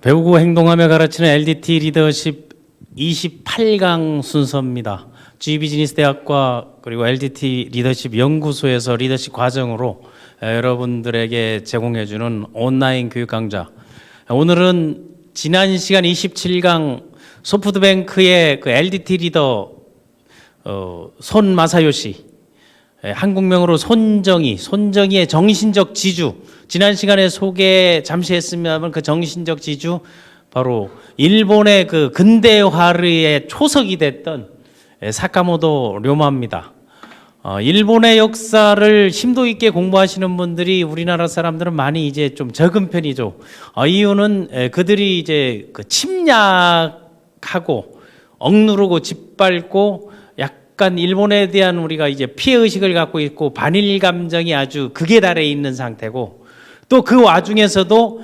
배우고 행동하며 가르치는 LDT 리더십 28강 순서입니다. GB지니스대학과 그리고 LDT 리더십 연구소에서 리더십 과정으로 여러분들에게 제공해주는 온라인 교육 강좌. 오늘은 지난 시간 27강 소프트뱅크의 그 LDT 리더 손마사요시, 한국명으로 손정희의 정신적 지주, 지난 시간에 소개 잠시 했습니다만 그 정신적 지주 바로 일본의 그 근대화의 초석이 됐던 사카모토 료마입니다. 일본의 역사를 심도 있게 공부하시는 분들이 우리나라 사람들은 많이 이제 좀 적은 편이죠. 이유는 그들이 이제 그 침략하고 억누르고 짓밟고 약간 일본에 대한 우리가 이제 피해 의식을 갖고 있고 반일 감정이 아주 극에 달해 있는 상태고, 또 그 와중에서도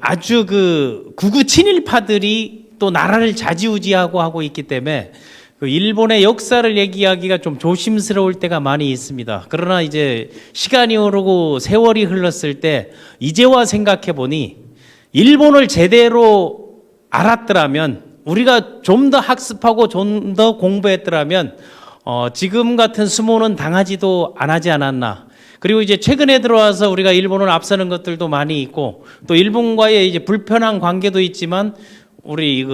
아주 그 극우 친일파들이 또 나라를 좌지우지하고 하고 있기 때문에 그 일본의 역사를 얘기하기가 좀 조심스러울 때가 많이 있습니다. 그러나 이제 시간이 오르고 세월이 흘렀을 때 이제와 생각해 보니 일본을 제대로 알았더라면, 우리가 좀 더 학습하고 좀 더 공부했더라면 지금 같은 수모는 당하지도 않지 않았나. 그리고 이제 최근에 들어와서 우리가 일본을 앞서는 것들도 많이 있고, 또 일본과의 이제 불편한 관계도 있지만, 우리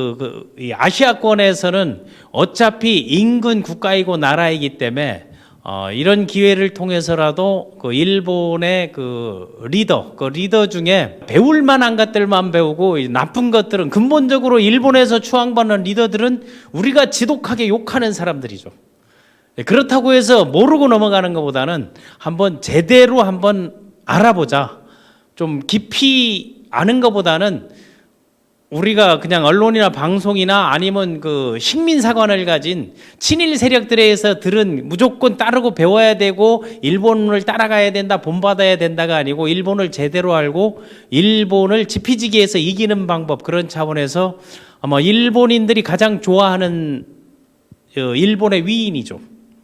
이 아시아권에서는 어차피 인근 국가이고 나라이기 때문에 이런 기회를 통해서라도 그 일본의 그 리더 중에 배울 만한 것들만 배우고, 나쁜 것들은 근본적으로 일본에서 추앙받는 리더들은 우리가 지독하게 욕하는 사람들이죠. 그렇다고 해서 모르고 넘어가는 것보다는 한번 제대로 한번 알아보자. 좀 깊이 아는 것보다는 우리가 그냥 언론이나 방송이나 아니면 그 식민사관을 가진 친일 세력들에 의해서 들은 무조건 따르고 배워야 되고 일본을 따라가야 된다, 본받아야 된다가 아니고, 일본을 제대로 알고 일본을 지피지기해서 이기는 방법, 그런 차원에서 아마 일본인들이 가장 좋아하는 일본의 위인이죠.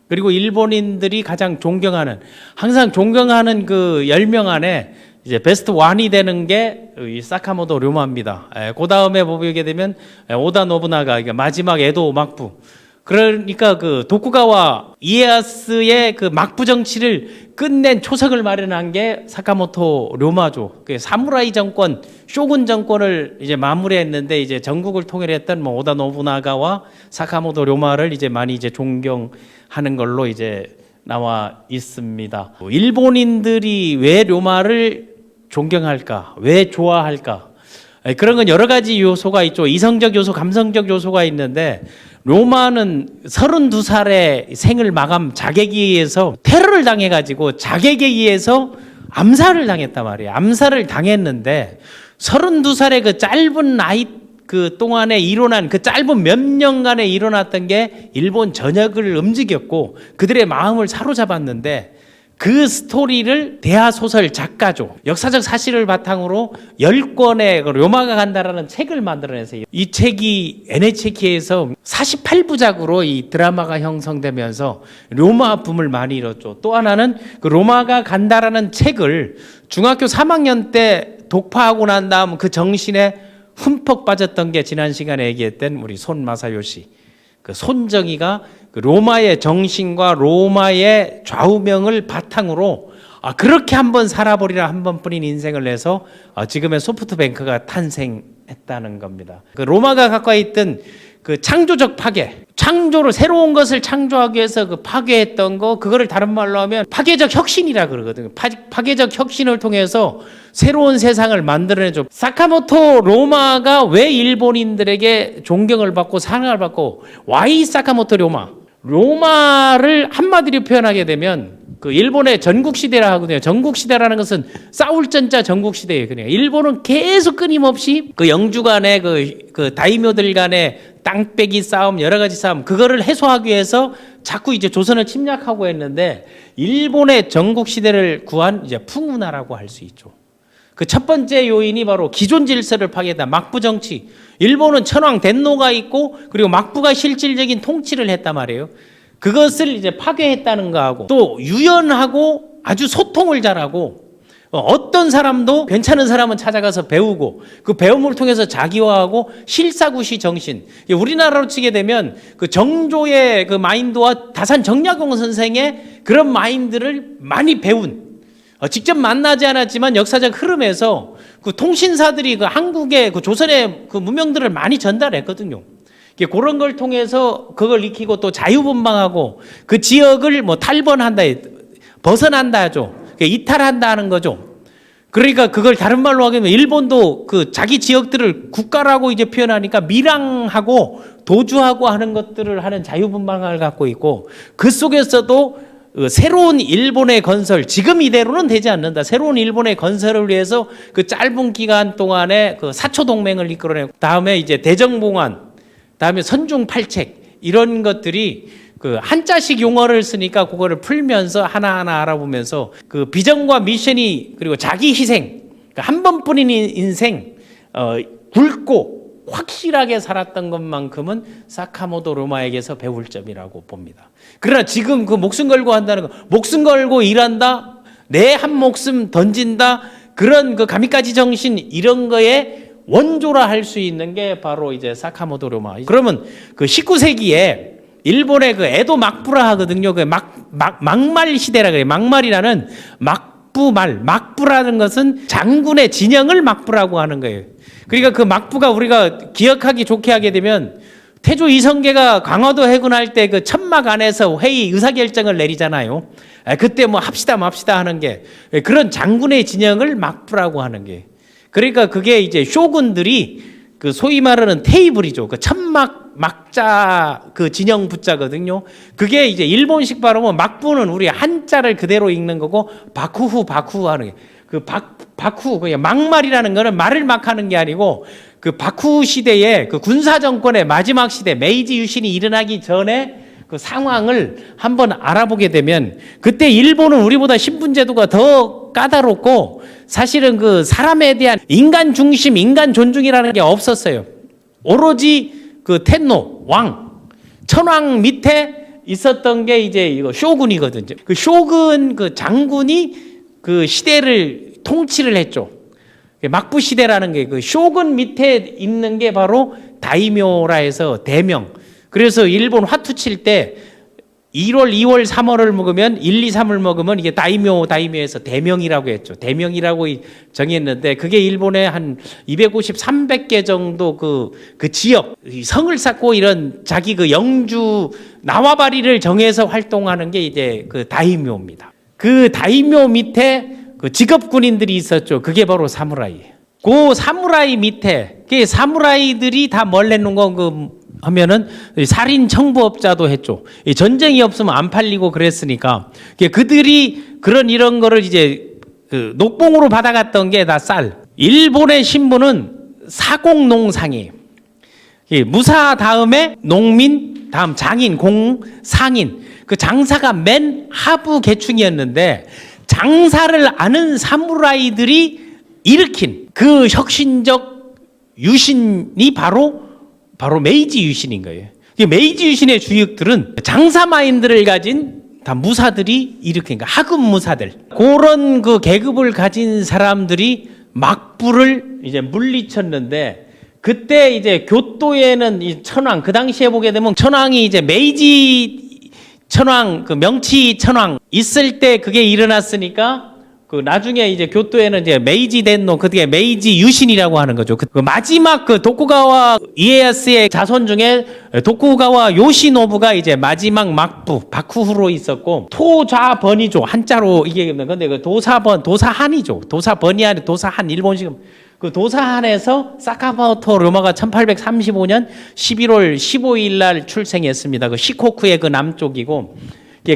그리고 일본인들이 가장 존경하는, 항상 존경하는 그 10명 안에 이제 베스트 1이 되는 게 이 사카모토 료마입니다. 그 다음에 보게 되면 오다 노부나가, 마지막 에도 막부. 그러니까 그 도쿠가와 이에야스의 그 막부 정치를 끝낸 초석을 마련한 게 사카모토 료마죠. 그 사무라이 정권, 쇼군 정권을 이제 마무리했는데, 이제 전국을 통일했던 뭐 오다 노부나가와 사카모토 료마를 이제 많이 이제 존경하는 걸로 이제 나와 있습니다. 일본인들이 왜 료마를 존경할까? 왜 좋아할까? 그런 건 여러 가지 요소가 있죠. 이성적 요소, 감성적 요소가 있는데, 로마는 32살에 생을 마감 자객에 의해서 테러를 당해가지고 자객에 의해서 암살을 당했단 말이에요. 암살을 당했는데 32살의 그 짧은 나이 그 동안에 일어난, 그 짧은 몇 년간에 일어났던 게 일본 전역을 움직였고 그들의 마음을 사로잡았는데, 그 스토리를 대하소설 작가죠. 역사적 사실을 바탕으로 10권의 료마가 간다라는 책을 만들어내세요. 이 책이 NHK에서 48부작으로 이 드라마가 형성되면서 료마 붐을 많이 이뤘죠. 또 하나는 그 로마가 간다라는 책을 중학교 3학년 때 독파하고 난 다음 그 정신에 흠뻑 빠졌던 게 지난 시간에 얘기했던 우리 손마사요시, 그 손정희가 그 로마의 정신과 로마의 좌우명을 바탕으로 그렇게 한번 살아보리라 한 번뿐인 인생을 내서 지금의 소프트뱅크가 탄생했다는 겁니다. 그 로마가 갖고 있던 그 창조적 파괴, 창조를, 새로운 것을 창조하기 위해서 그 파괴했던 거, 그거를 다른 말로 하면 파괴적 혁신이라 그러거든요. 파괴적 혁신을 통해서 새로운 세상을 만들어내죠. 사카모토 료마가 왜 일본인들에게 존경을 받고 사랑을 받고, 와이 사카모토 료마, 로마를 한마디로 표현하게 되면 그 일본의 전국시대라 하거든요. 전국시대라는 것은 싸울 전자 전국시대예요. 그냥 일본은 계속 끊임없이 그 영주 간의 그 다이묘들 간의 땅빼기 싸움, 여러 가지 싸움, 그거를 해소하기 위해서 자꾸 이제 조선을 침략하고 했는데, 일본의 전국시대를 구한 이제 풍운하라고 할 수 있죠. 그 첫 번째 요인이 바로 기존 질서를 파괴했다. 막부 정치. 일본은 천황 덴노가 있고, 그리고 막부가 실질적인 통치를 했단 말이에요. 그것을 이제 파괴했다는 거하고, 또 유연하고 아주 소통을 잘하고 어떤 사람도 괜찮은 사람은 찾아가서 배우고 그 배움을 통해서 자기화하고 실사구시 정신. 우리나라로 치게 되면 그 정조의 그 마인드와 다산 정약용 선생의 그런 마인드를 많이 배운, 직접 만나지 않았지만 역사적 흐름에서 그 통신사들이 그 한국의 그 조선의 그 문명들을 많이 전달했거든요. 그런 걸 통해서 그걸 익히고 또 자유분방하고 그 지역을 뭐 탈번한다, 벗어난다죠. 이탈한다 하는 거죠. 그러니까 그걸 다른 말로 하게 되면 일본도 그 자기 지역들을 국가라고 이제 표현하니까 밀항하고 도주하고 하는 것들을 하는 자유분방을 갖고 있고, 그 속에서도 새로운 일본의 건설, 지금 이대로는 되지 않는다. 새로운 일본의 건설을 위해서 그 짧은 기간 동안에 그 사초 동맹을 이끌어내고, 다음에 이제 대정봉환, 다음에 선중팔책, 이런 것들이 그 한자식 용어를 쓰니까 그거를 풀면서 하나하나 알아보면서 그 비전과 미션이, 그리고 자기 희생, 그러니까 한 번뿐인 인생 굵고 확실하게 살았던 것만큼은 사카모토 로마에게서 배울 점이라고 봅니다. 그러나 지금 그 목숨 걸고 한다는 거, 목숨 걸고 일한다, 내 한 목숨 던진다, 그런 그 가미까지 정신, 이런 거에 원조라 할 수 있는 게 바로 이제 사카모토 로마. 그러면 그 19세기에 일본의 그 에도 막부라 하거든요. 그 막말 시대라 그래요. 막말이라는 막부라는 것은 장군의 진영을 막부라고 하는 거예요. 그러니까 그 막부가 우리가 기억하기 좋게 하게 되면 태조 이성계가 강화도 해군할 때 그 천막 안에서 회의 의사결정을 내리잖아요. 그때 뭐 합시다 맙시다 하는 게, 그런 장군의 진영을 막부라고 하는 게, 그러니까 그게 이제 쇼군들이 그 소위 말하는 테이블이죠. 그 천막 막자 그 진영 부자거든요. 그게 이제 일본식 발음은 막부는 우리 한자를 그대로 읽는 거고, 바쿠후 하는 게, 그 바쿠 그냥 막말이라는 거는 말을 막 하는 게 아니고, 그 바쿠 시대의 그 군사 정권의 마지막 시대, 메이지 유신이 일어나기 전에 그 상황을 한번 알아보게 되면, 그때 일본은 우리보다 신분제도가 더 까다롭고 사실은 그 사람에 대한 인간 중심, 인간 존중이라는 게 없었어요. 오로지 그 텐노 왕, 천황 밑에 있었던 게 이제 이거 쇼군이거든요. 그 쇼군 그 장군이 그 시대를 통치를 했죠. 막부 시대라는 게 그 쇼군 밑에 있는 게 바로 다이묘라 해서 대명. 그래서 일본 화투 칠 때 1월, 2월, 3월을 먹으면 1, 2, 3을 먹으면 이게 다이묘에서 대명이라고 했죠. 대명이라고 정했는데, 그게 일본의 한 250, 300개 정도 그 지역, 성을 쌓고 이런 자기 그 영주 나와바리를 정해서 활동하는 게 이제 그 다이묘입니다. 그 다이묘 밑에 그 직업 군인들이 있었죠. 그게 바로 사무라이예요. 그 사무라이 밑에, 그 사무라이들이 다 뭘 했는 거 하면은 살인 청부업자도 했죠. 전쟁이 없으면 안 팔리고 그랬으니까 그들이 이런 거를 이제 그 녹봉으로 받아갔던 게 다 쌀. 일본의 신분은 사공농상이에요. 무사 다음에 농민, 다음 장인, 공상인. 그 장사가 맨 하부 계층이었는데, 장사를 아는 사무라이들이 일으킨 그 혁신적 유신이 바로 메이지 유신인 거예요. 메이지 유신의 주역들은 장사 마인드를 가진 다 무사들이 일으킨 거예요. 하급 무사들. 그런 그 계급을 가진 사람들이 막부를 이제 물리쳤는데, 그때 이제 교토에는 이 천황, 그 당시에 보게 되면 천황이 이제 메이지 천황, 그 명치 천황 있을 때 그게 일어났으니까, 그 나중에 이제 교토에는 이제 메이지 덴노, 그게 메이지 유신이라고 하는 거죠. 그 마지막 그 도쿠가와 이에야스의 자손 중에 도쿠가와 요시노부가 이제 마지막 막부 바쿠후로 있었고, 토좌번이죠. 한자로 이게 근데 그 도사한이죠. 도사번이 아니라 도사한, 일본식. 그 도사한에서 사카모토 로마가 1835년 11월 15일 날 출생했습니다. 그 시코쿠의 그 남쪽이고,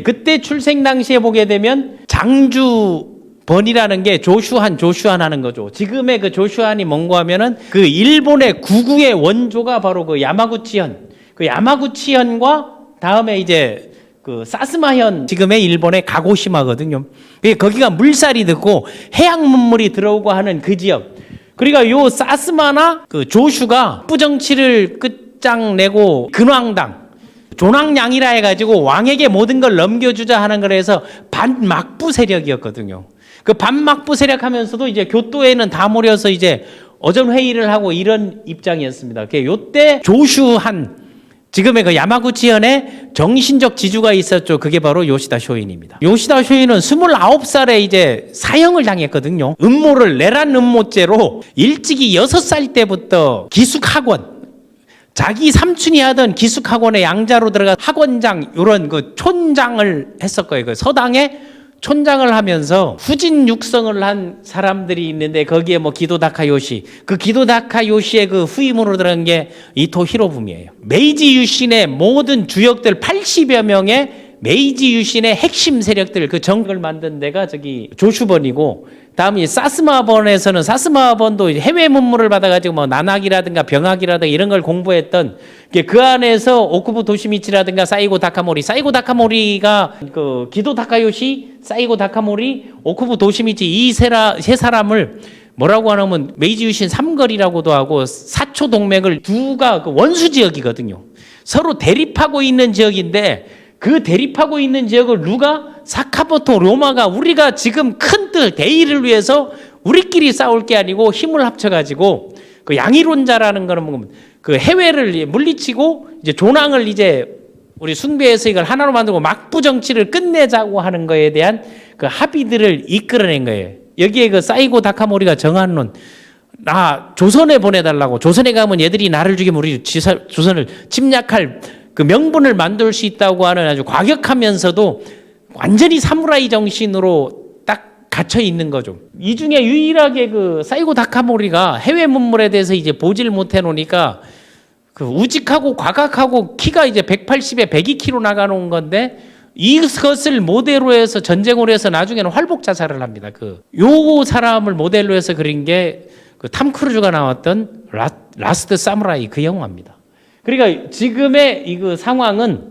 그때 출생 당시에 보게 되면 장주 번이라는 게 조슈한 하는 거죠. 지금의 그 조슈한이 뭔가 하면은 그 일본의 구구의 원조가 바로 그 야마구치현. 그 야마구치현과 다음에 이제 그 사스마현, 지금의 일본의 가고시마거든요. 거기가 물살이 듣고 해양 문물이 들어오고 하는 그 지역. 그러니까 요 사스마나 그 조슈가 부정치를 끝장내고 근왕당, 존왕양이라 해가지고 왕에게 모든 걸 넘겨주자 하는 거라서 반막부 세력이었거든요. 그 반막부세력하면서도 이제 교토에는 다 모여서 이제 어전 회의를 하고 이런 입장이었습니다. 요때 조슈한 지금의 그 야마구치현에 정신적 지주가 있었죠. 그게 바로 요시다 쇼인입니다. 요시다 쇼인은 29살에 이제 사형을 당했거든요. 음모를 내란 음모죄로 일찍이 6살 때부터 기숙학원, 자기 삼촌이 하던 기숙학원에 양자로 들어가 학원장 이런 그 촌장을 했었고요. 그 서당에 촌장을 하면서 후진 육성을 한 사람들이 있는데 거기에 뭐 기도 다카요시, 그 기도 다카요시의 그 후임으로 들어간 게 이토 히로부미예요. 메이지 유신의 모든 주역들 80여 명의 메이지 유신의 핵심 세력들 그 정을 만든 데가 저기 조슈번이고, 다음에 사스마번에서는 사스마번도 해외 문물을 받아가지고 뭐 난학이라든가 병학이라든가 이런 걸 공부했던 그 안에서 오쿠부 도시미치라든가 사이고 다카모리가 그 기도 다카요시, 사이고 다카모리, 오쿠부 도시미치 이 세 사람을 뭐라고 하냐면 메이지 유신 삼거리라고도 하고 사초 동맹을 두가 그 원수 지역이거든요. 서로 대립하고 있는 지역인데 그 대립하고 있는 지역을 누가 사카모토 로마가 우리가 지금 큰 틀 대의를 위해서 우리끼리 싸울 게 아니고 힘을 합쳐가지고 그 양이론자라는 거는 뭐 그 해외를 물리치고 이제 조낭을 이제 우리 숭배해서 이걸 하나로 만들고 막부 정치를 끝내자고 하는 거에 대한 그 합의들을 이끌어낸 거예요. 여기에 그 사이고 다카모리가 정한 론, 나 조선에 보내달라고, 조선에 가면 얘들이 나를 죽이면 우리 조선을 침략할 그 명분을 만들 수 있다고 하는 아주 과격하면서도 완전히 사무라이 정신으로 딱 갇혀 있는 거죠. 이 중에 유일하게 그 사이고 다카모리가 해외 문물에 대해서 이제 보질 못해 놓으니까 그 우직하고 과각하고 키가 이제 180에 102kg 나가는 건데 이것을 모델로 해서 전쟁을 해서 나중에는 활복 자살을 합니다. 요 사람을 모델로 해서 그린 게 그 탐 크루즈가 나왔던 라스트 사무라이 그 영화입니다. 그러니까 지금의 이 그 상황은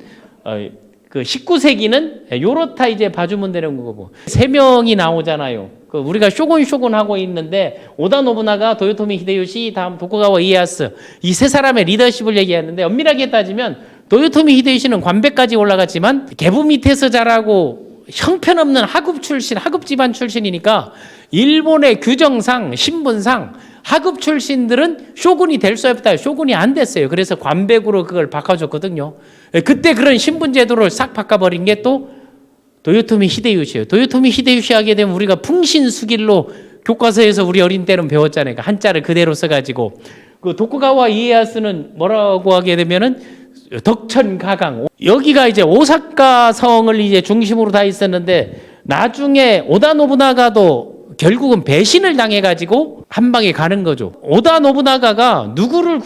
그 19세기는 요렇다 이제 봐주면 되는 거고, 세 명이 나오잖아요. 그 우리가 쇼군 하고 있는데 오다 노부나가, 도요토미 히데요시, 다음 도쿠가와 이에야스 이 세 사람의 리더십을 얘기하는데 엄밀하게 따지면 도요토미 히데요시는 관배까지 올라갔지만 계부 밑에서 자라고 형편없는 하급 집안 출신이니까 일본의 규정상 신분상 하급 출신들은 쇼군이 될 수 없다. 쇼군이 안 됐어요. 그래서 관백으로 그걸 바꿔줬거든요. 그때 그런 신분 제도를 싹 바꿔버린 게 또 도요토미 히데요시예요. 도요토미 히데요시 하게 되면 우리가 풍신수길로 교과서에서 우리 어린 때는 배웠잖아요. 그러니까 한자를 그대로 써가지고 그 도쿠가와 이에야스는 뭐라고 하게 되면은 덕천가강, 여기가 이제 오사카 성을 이제 중심으로 다 있었는데 나중에 오다 노부나가도 결국은 배신을 당해가지고 한 방에 가는 거죠. 오다 노부나가가 누구를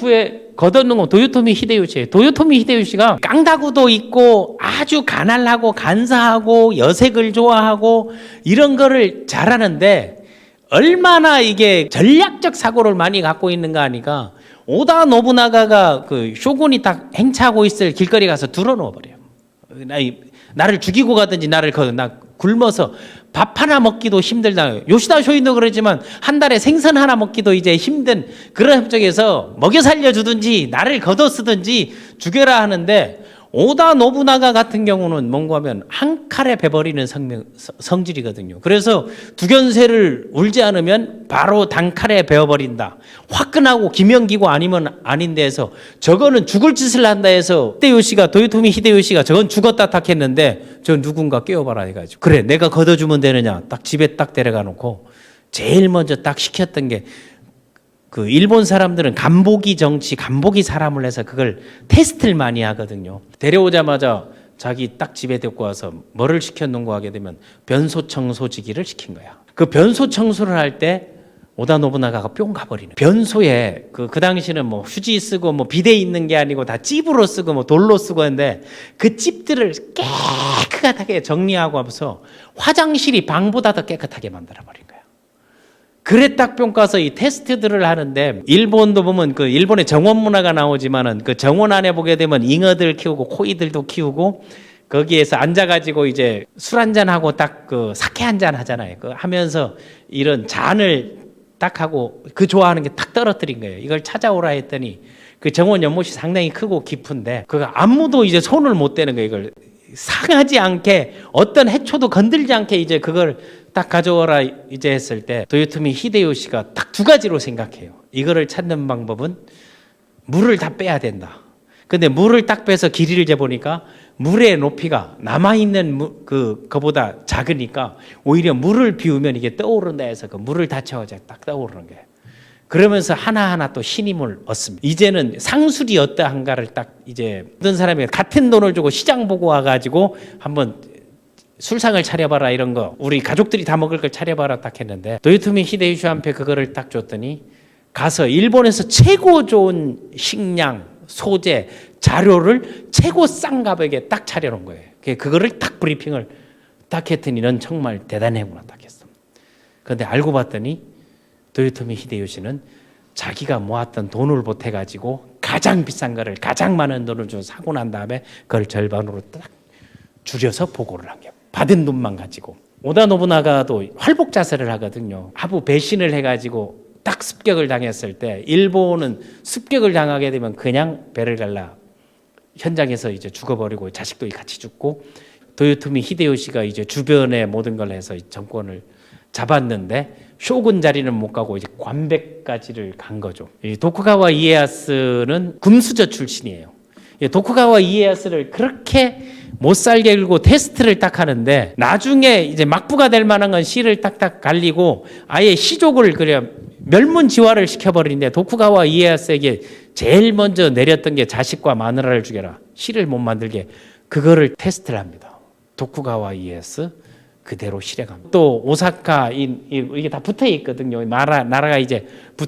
걷어놓은 건 도요토미 히데요시예요. 도요토미 히데요시가 깡다구도 있고 아주 가난하고 간사하고 여색을 좋아하고 이런 거를 잘하는데 얼마나 이게 전략적 사고를 많이 갖고 있는가 하니까 오다 노부나가가 그 쇼군이 딱 행차하고 있을 길거리 가서 들어놓아 버려요. 나를 죽이고 가든지 나 굶어서 밥 하나 먹기도 힘들다. 요시다 쇼인도 그러지만 한 달에 생선 하나 먹기도 이제 힘든 그런 협정에서 먹여 살려주든지 나를 걷어 쓰든지 죽여라 하는데, 오다 노부나가 같은 경우는 뭔가 하면 한 칼에 베버리는 성질이거든요. 그래서 두견새를 울지 않으면 바로 단칼에 베어버린다. 화끈하고 기명기고 아니면 아닌데 해서 저거는 죽을 짓을 한다 해서 도요토미 히데요시가 저건 죽었다 탁 했는데 저 누군가 깨워봐라 해가지고 그래 내가 걷어주면 되느냐 딱 집에 딱 데려가 놓고 제일 먼저 딱 시켰던 게 그 일본 사람들은 간보기 정치, 간보기 사람을 해서 그걸 테스트를 많이 하거든요. 데려오자마자 자기 딱 집에 데리고 와서 뭐를 시켰는고 하게 되면 변소 청소지기를 시킨 거야. 그 변소 청소를 할 때 오다 노부나가가 뿅 가버리는. 변소에 그 당시는 뭐 휴지 쓰고 뭐 비데 있는 게 아니고 다 찝으로 쓰고 뭐 돌로 쓰고 했는데 그 찝들을 깨끗하게 정리하고 하면서 화장실이 방보다 더 깨끗하게 만들어버린 거야. 그래 딱 뿅 가서 이 테스트들을 하는데, 일본도 보면 그 일본의 정원 문화가 나오지만은 그 정원 안에 보게 되면 잉어들 키우고 코이들도 키우고 거기에서 앉아가지고 이제 술 한잔 하고 딱 그 사케 한잔 하잖아요. 그 하면서 이런 잔을 딱 하고 그 좋아하는 게 탁 떨어뜨린 거예요. 이걸 찾아오라 했더니 그 정원 연못이 상당히 크고 깊은데 그 아무도 이제 손을 못 대는 거예요. 이걸 상하지 않게 어떤 해초도 건들지 않게 이제 그걸 딱 가져와라 이제 했을 때 도요토미 히데요시가 딱 두 가지로 생각해요. 이거를 찾는 방법은 물을 다 빼야 된다. 근데 물을 딱 빼서 길이를 재보니까 물의 높이가 남아있는 그거보다 작으니까 오히려 물을 비우면 이게 떠오른다 해서 그 물을 다 채워져 딱 떠오르는 거예요. 그러면서 하나하나 또 신임을 얻습니다. 이제는 상술이 어떠한가를 딱 이제 어떤 사람이 같은 돈을 주고 시장 보고 와가지고 한번 술상을 차려봐라 이런 거 우리 가족들이 다 먹을 걸 차려봐라 딱 했는데 도요토미 히데요시한테 그거를 딱 줬더니 가서 일본에서 최고 좋은 식량, 소재, 자료를 최고 싼 가격에 딱 차려놓은 거예요. 그거를 딱 브리핑을 딱 했더니 넌 정말 대단해구나 딱 했어. 그런데 알고 봤더니 도요토미 히데요시는 자기가 모았던 돈을 보태가지고 가장 비싼 거를 가장 많은 돈을 주고 사고 난 다음에 그걸 절반으로 딱 줄여서 보고를 한 거예요. 받은 돈만 가지고. 오다 노부나가도 활복 자세를 하거든요. 하부 배신을 해가지고 딱 습격을 당했을 때 일본은 습격을 당하게 되면 그냥 배를 갈라 현장에서 이제 죽어버리고 자식도 같이 죽고 도요토미 히데요시가 이제 주변의 모든 걸 해서 정권을 잡았는데 쇼군 자리는 못 가고 이제 관백까지를 간 거죠. 이 도쿠가와 이에야스는 금수저 출신이에요. 도쿠가와 이에야스를 그렇게 못 살게 굴고 테스트를 딱 하는데 나중에 이제 막부가 될 만한 건 씨를 딱딱 갈리고 아예 시족을 그려 멸문지화를 시켜버리는데 도쿠가와 이에야스에게 제일 먼저 내렸던 게 자식과 마누라를 죽여라. 씨를 못 만들게 그거를 테스트를 합니다. 도쿠가와 이에야스 그대로 실행합니다. 또 오사카 이게 다 붙어 있거든요. 나라가 이제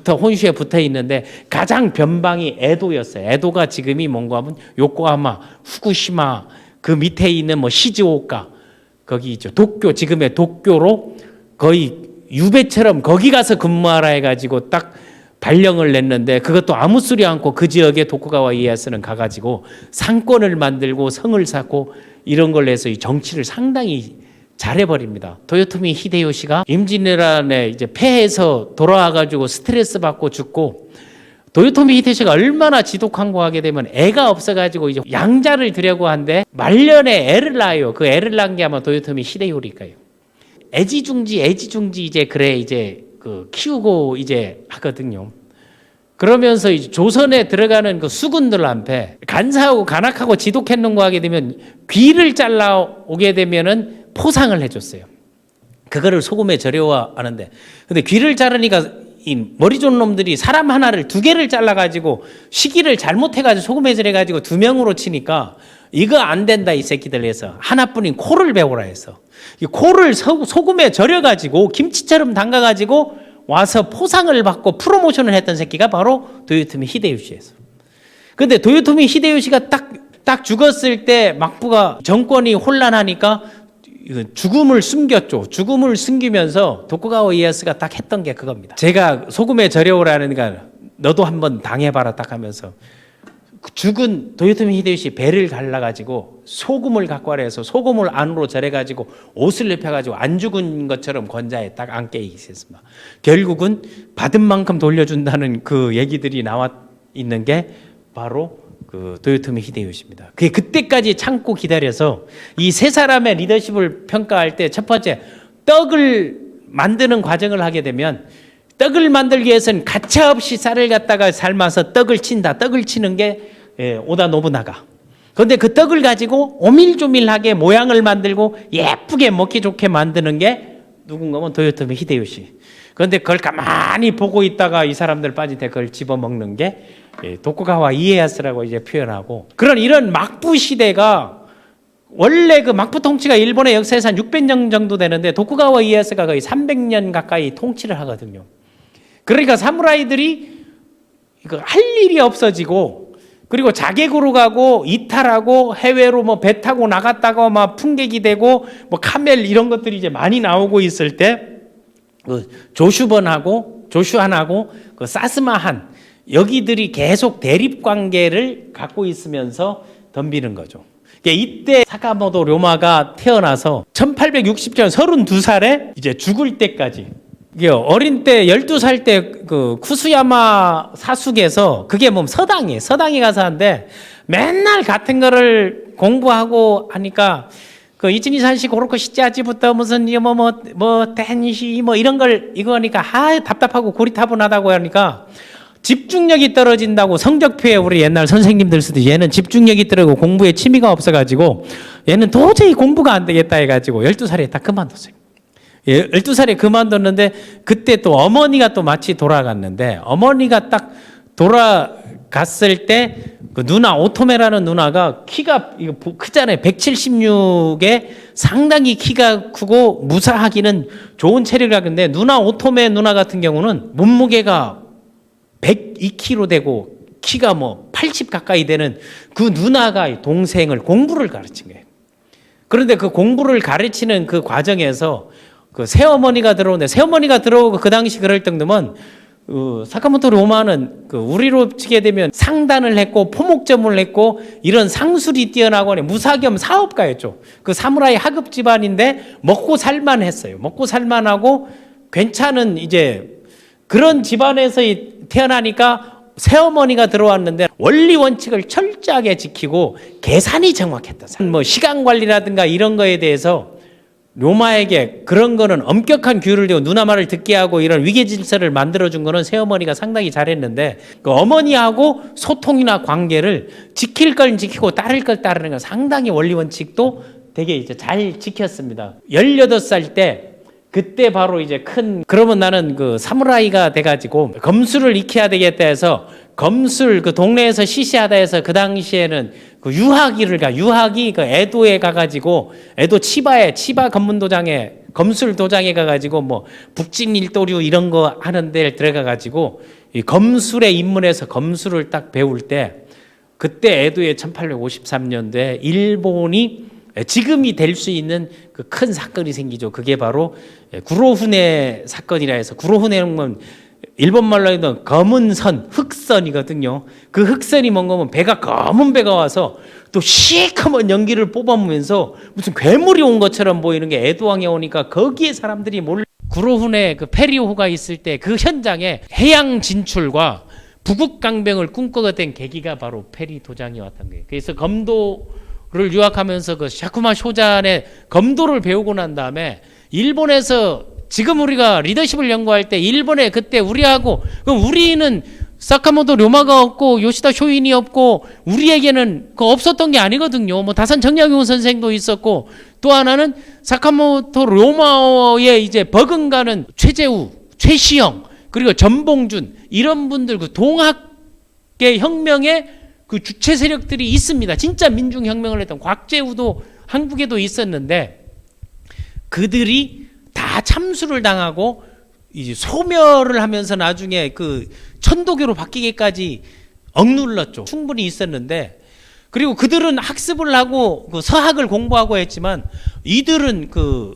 혼슈에 붙어 있는데 가장 변방이 에도였어요. 에도가 지금이 뭔가 하면 요코하마, 후쿠시마 그 밑에 있는 뭐 시즈오카 거기 있죠. 도쿄 지금의 도쿄로 거의 유배처럼 거기 가서 근무하라 해가지고 딱 발령을 냈는데 그것도 아무 소리 않고 그 지역에 도쿠가와 이에야스는 가가지고 상권을 만들고 성을 쌓고 이런 걸 해서 이 정치를 상당히 잘해버립니다. 도요토미 히데요시가 임진왜란에 이제 패해서 돌아와가지고 스트레스 받고 죽고 도요토미 히데요시가 얼마나 지독한 거 하게 되면 애가 없어가지고 이제 양자를 드려고 한데 말년에 애를 낳아요. 그 애를 낳은 게 아마 도요토미 히데요리가요. 애지중지 이제 그래 이제 그 키우고 이제 하거든요. 그러면서 이제 조선에 들어가는 그 수군들한테 간사하고 간악하고 지독했는 거 하게 되면 귀를 잘라 오게 되면은 포상을 해줬어요. 그거를 소금에 절여와 하는데 근데 귀를 자르니까 이 머리 좋은 놈들이 사람 하나를 두 개를 잘라가지고 시기를 잘못해가지고 소금에 절여가지고 두 명으로 치니까 이거 안 된다 이 새끼들 해서 하나뿐인 코를 배우라 해서 이 코를 소금에 절여가지고 김치처럼 담가가지고 와서 포상을 받고 프로모션을 했던 새끼가 바로 도요토미 히데요시였어. 근데 도요토미 히데요시가 딱 죽었을 때 막부가 정권이 혼란하니까 죽음을 숨겼죠. 죽음을 숨기면서 도쿠가와 이에야스가 딱 했던 게 그겁니다. 제가 소금에 절여오라니까 너도 한번 당해봐라 딱 하면서 죽은 도요토미 히데요시 배를 갈라가지고 소금을 갖고 와라 해서 소금을 안으로 절여가지고 옷을 입혀가지고 안 죽은 것처럼 권자에 딱 앉게 있었습니다. 결국은 받은 만큼 돌려준다는 그 얘기들이 나와 있는 게 바로 그 도요토미 히데요시입니다. 그때까지 참고 기다려서 이 세 사람의 리더십을 평가할 때 첫 번째 떡을 만드는 과정을 하게 되면 떡을 만들기 위해서는 가차없이 쌀을 갖다가 삶아서 떡을 친다. 떡을 치는 게 오다 노부나가. 그런데 그 떡을 가지고 오밀조밀하게 모양을 만들고 예쁘게 먹기 좋게 만드는 게 누군가면 도요토미 히데요시. 그런데 그걸 가만히 보고 있다가 이 사람들 빠질 때 그걸 집어먹는 게 도쿠가와 이에야스라고 이제 표현하고 이런 막부 시대가 원래 그 막부 통치가 일본의 역사에서 한 600년 정도 되는데 도쿠가와 이에야스가 거의 300년 가까이 통치를 하거든요. 그러니까 사무라이들이 이거 할 일이 없어지고 그리고 자객으로 가고 이탈하고 해외로 뭐 배 타고 나갔다가 막 풍객이 되고 뭐 카멜 이런 것들이 이제 많이 나오고 있을 때 그 조슈한하고 그 사스마한 여기들이 계속 대립 관계를 갖고 있으면서 덤비는 거죠. 이때 사카모토 료마가 태어나서 1860년 32살에 이제 죽을 때까지 이게 어린 때 12살 때 그 쿠수야마 사숙에서 그게 뭐 서당이에요. 서당에 가서 하는데 맨날 같은 거를 공부하고 하니까 그 이진이산시 고로코 시짜지부터 무슨 뭐 텐시 뭐 이런 걸 이거 하니까 답답하고 고리타분하다고 하니까 집중력이 떨어진다고 성적표에 우리 옛날 선생님들 쓰듯이 얘는 집중력이 떨어지고 공부에 취미가 없어가지고 얘는 도저히 공부가 안 되겠다 해가지고 12살에 딱 그만뒀어요. 12살에 그만뒀는데 그때 또 어머니가 또 마치 돌아갔는데 어머니가 딱 돌아갔을 때 그 누나 오토메라는 누나가 키가 이거 크잖아요. 176에 상당히 키가 크고 무사하기는 좋은 체력을 하는데 누나 오토메 누나 같은 경우는 몸무게가 102kg 되고 키가 뭐 80 가까이 되는 그 누나가 동생을 공부를 가르친 거예요. 그런데 그 공부를 가르치는 그 과정에서 그 새어머니가 들어오는데 새어머니가 들어오고 그 당시 그럴 정도면 사카모토 로마는 그 우리로 치게 되면 상단을 했고 포목점을 했고 이런 상술이 뛰어나고 무사 겸 사업가였죠. 그 사무라이 하급 집안인데 먹고 살만 했어요. 먹고 살만하고 괜찮은 이제 그런 집안에서 태어나니까 새어머니가 들어왔는데 원리 원칙을 철저하게 지키고 계산이 정확했다. 뭐 시간 관리라든가 이런 거에 대해서 로마에게 그런 거는 엄격한 규율을 두고 누나 말을 듣게 하고 이런 위계 질서를 만들어준 거는 새어머니가 상당히 잘했는데 그 어머니하고 소통이나 관계를 지킬 걸 지키고 따를 걸 따르는 건 상당히 원리 원칙도 되게 이제 잘 지켰습니다. 18살 때 그때 바로 이제 그러면 나는 그 사무라이가 돼가지고 검술을 익혀야 되겠다 해서 검술 그 동네에서 시시하다 해서 그 당시에는 그 유학이 그 에도에 가가지고 에도 치바 검문도장에 검술 도장에 가가지고 뭐 북진일도류 이런 거 하는 데를 들어가가지고 이 검술에 입문해서 검술을 딱 배울 때 그때 에도에 1853년도에 일본이 지금이 될 수 있는 그 큰 사건이 생기죠. 그게 바로 구로훈의 사건이라 해서 구로훈의 일본말로 해도 검은 선, 흑선이거든요. 그 흑선이 뭔가 하면 배가 검은 배가 와서 또 시커먼 연기를 뽑아보면서 무슨 괴물이 온 것처럼 보이는 게 에도왕에 오니까 거기에 사람들이 구로훈의 그 페리오호가 있을 때 그 현장에 해양 진출과 부국강병을 꿈꿔던 계기가 바로 페리 도장이 왔던 거예요. 그래서 검도를 유학하면서 그 샤쿠마 쇼잔의 검도를 배우고 난 다음에 일본에서 지금 우리가 리더십을 연구할 때 일본에 그때 우리하고 그럼 우리는 사카모토 료마가 없고 요시다 쇼인이 없고 우리에게는 그 없었던 게 아니거든요. 뭐 다산 정약용 선생도 있었고 또 하나는 사카모토 료마의 이제 버금가는 최재우, 최시영 그리고 전봉준 이런 분들 그 동학계 혁명의 그 주체 세력들이 있습니다. 진짜 민중혁명을 했던 곽재우도 한국에도 있었는데 그들이 다 참수를 당하고 이제 소멸을 하면서 나중에 그 천도교로 바뀌기까지 억눌렀죠. 충분히 있었는데 그리고 그들은 학습을 하고 그 서학을 공부하고 했지만 이들은 그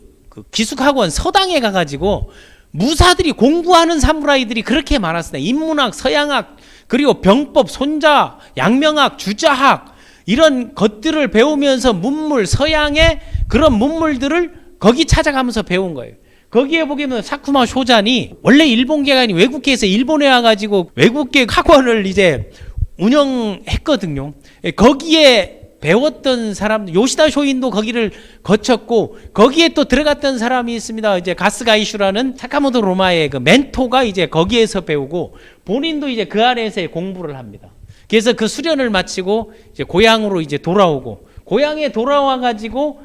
기숙학원 서당에 가가지고 무사들이 공부하는 사무라이들이 그렇게 많았습니다. 인문학, 서양학 그리고 병법, 손자, 양명학, 주자학 이런 것들을 배우면서 문물, 서양의 그런 문물들을 거기 찾아가면서 배운 거예요. 거기에 보면 사쿠마 쇼잔이 원래 일본계가 아닌 외국계에서 일본에 와가지고 외국계 학원을 이제 운영했거든요. 거기에 배웠던 사람, 요시다 쇼인도 거기를 거쳤고 거기에 또 들어갔던 사람이 있습니다. 이제 가스가이슈라는 사카모토 로마의 그 멘토가 이제 거기에서 배우고 본인도 이제 그 안에서 공부를 합니다. 그래서 그 수련을 마치고 이제 고향으로 이제 돌아오고 고향에 돌아와 가지고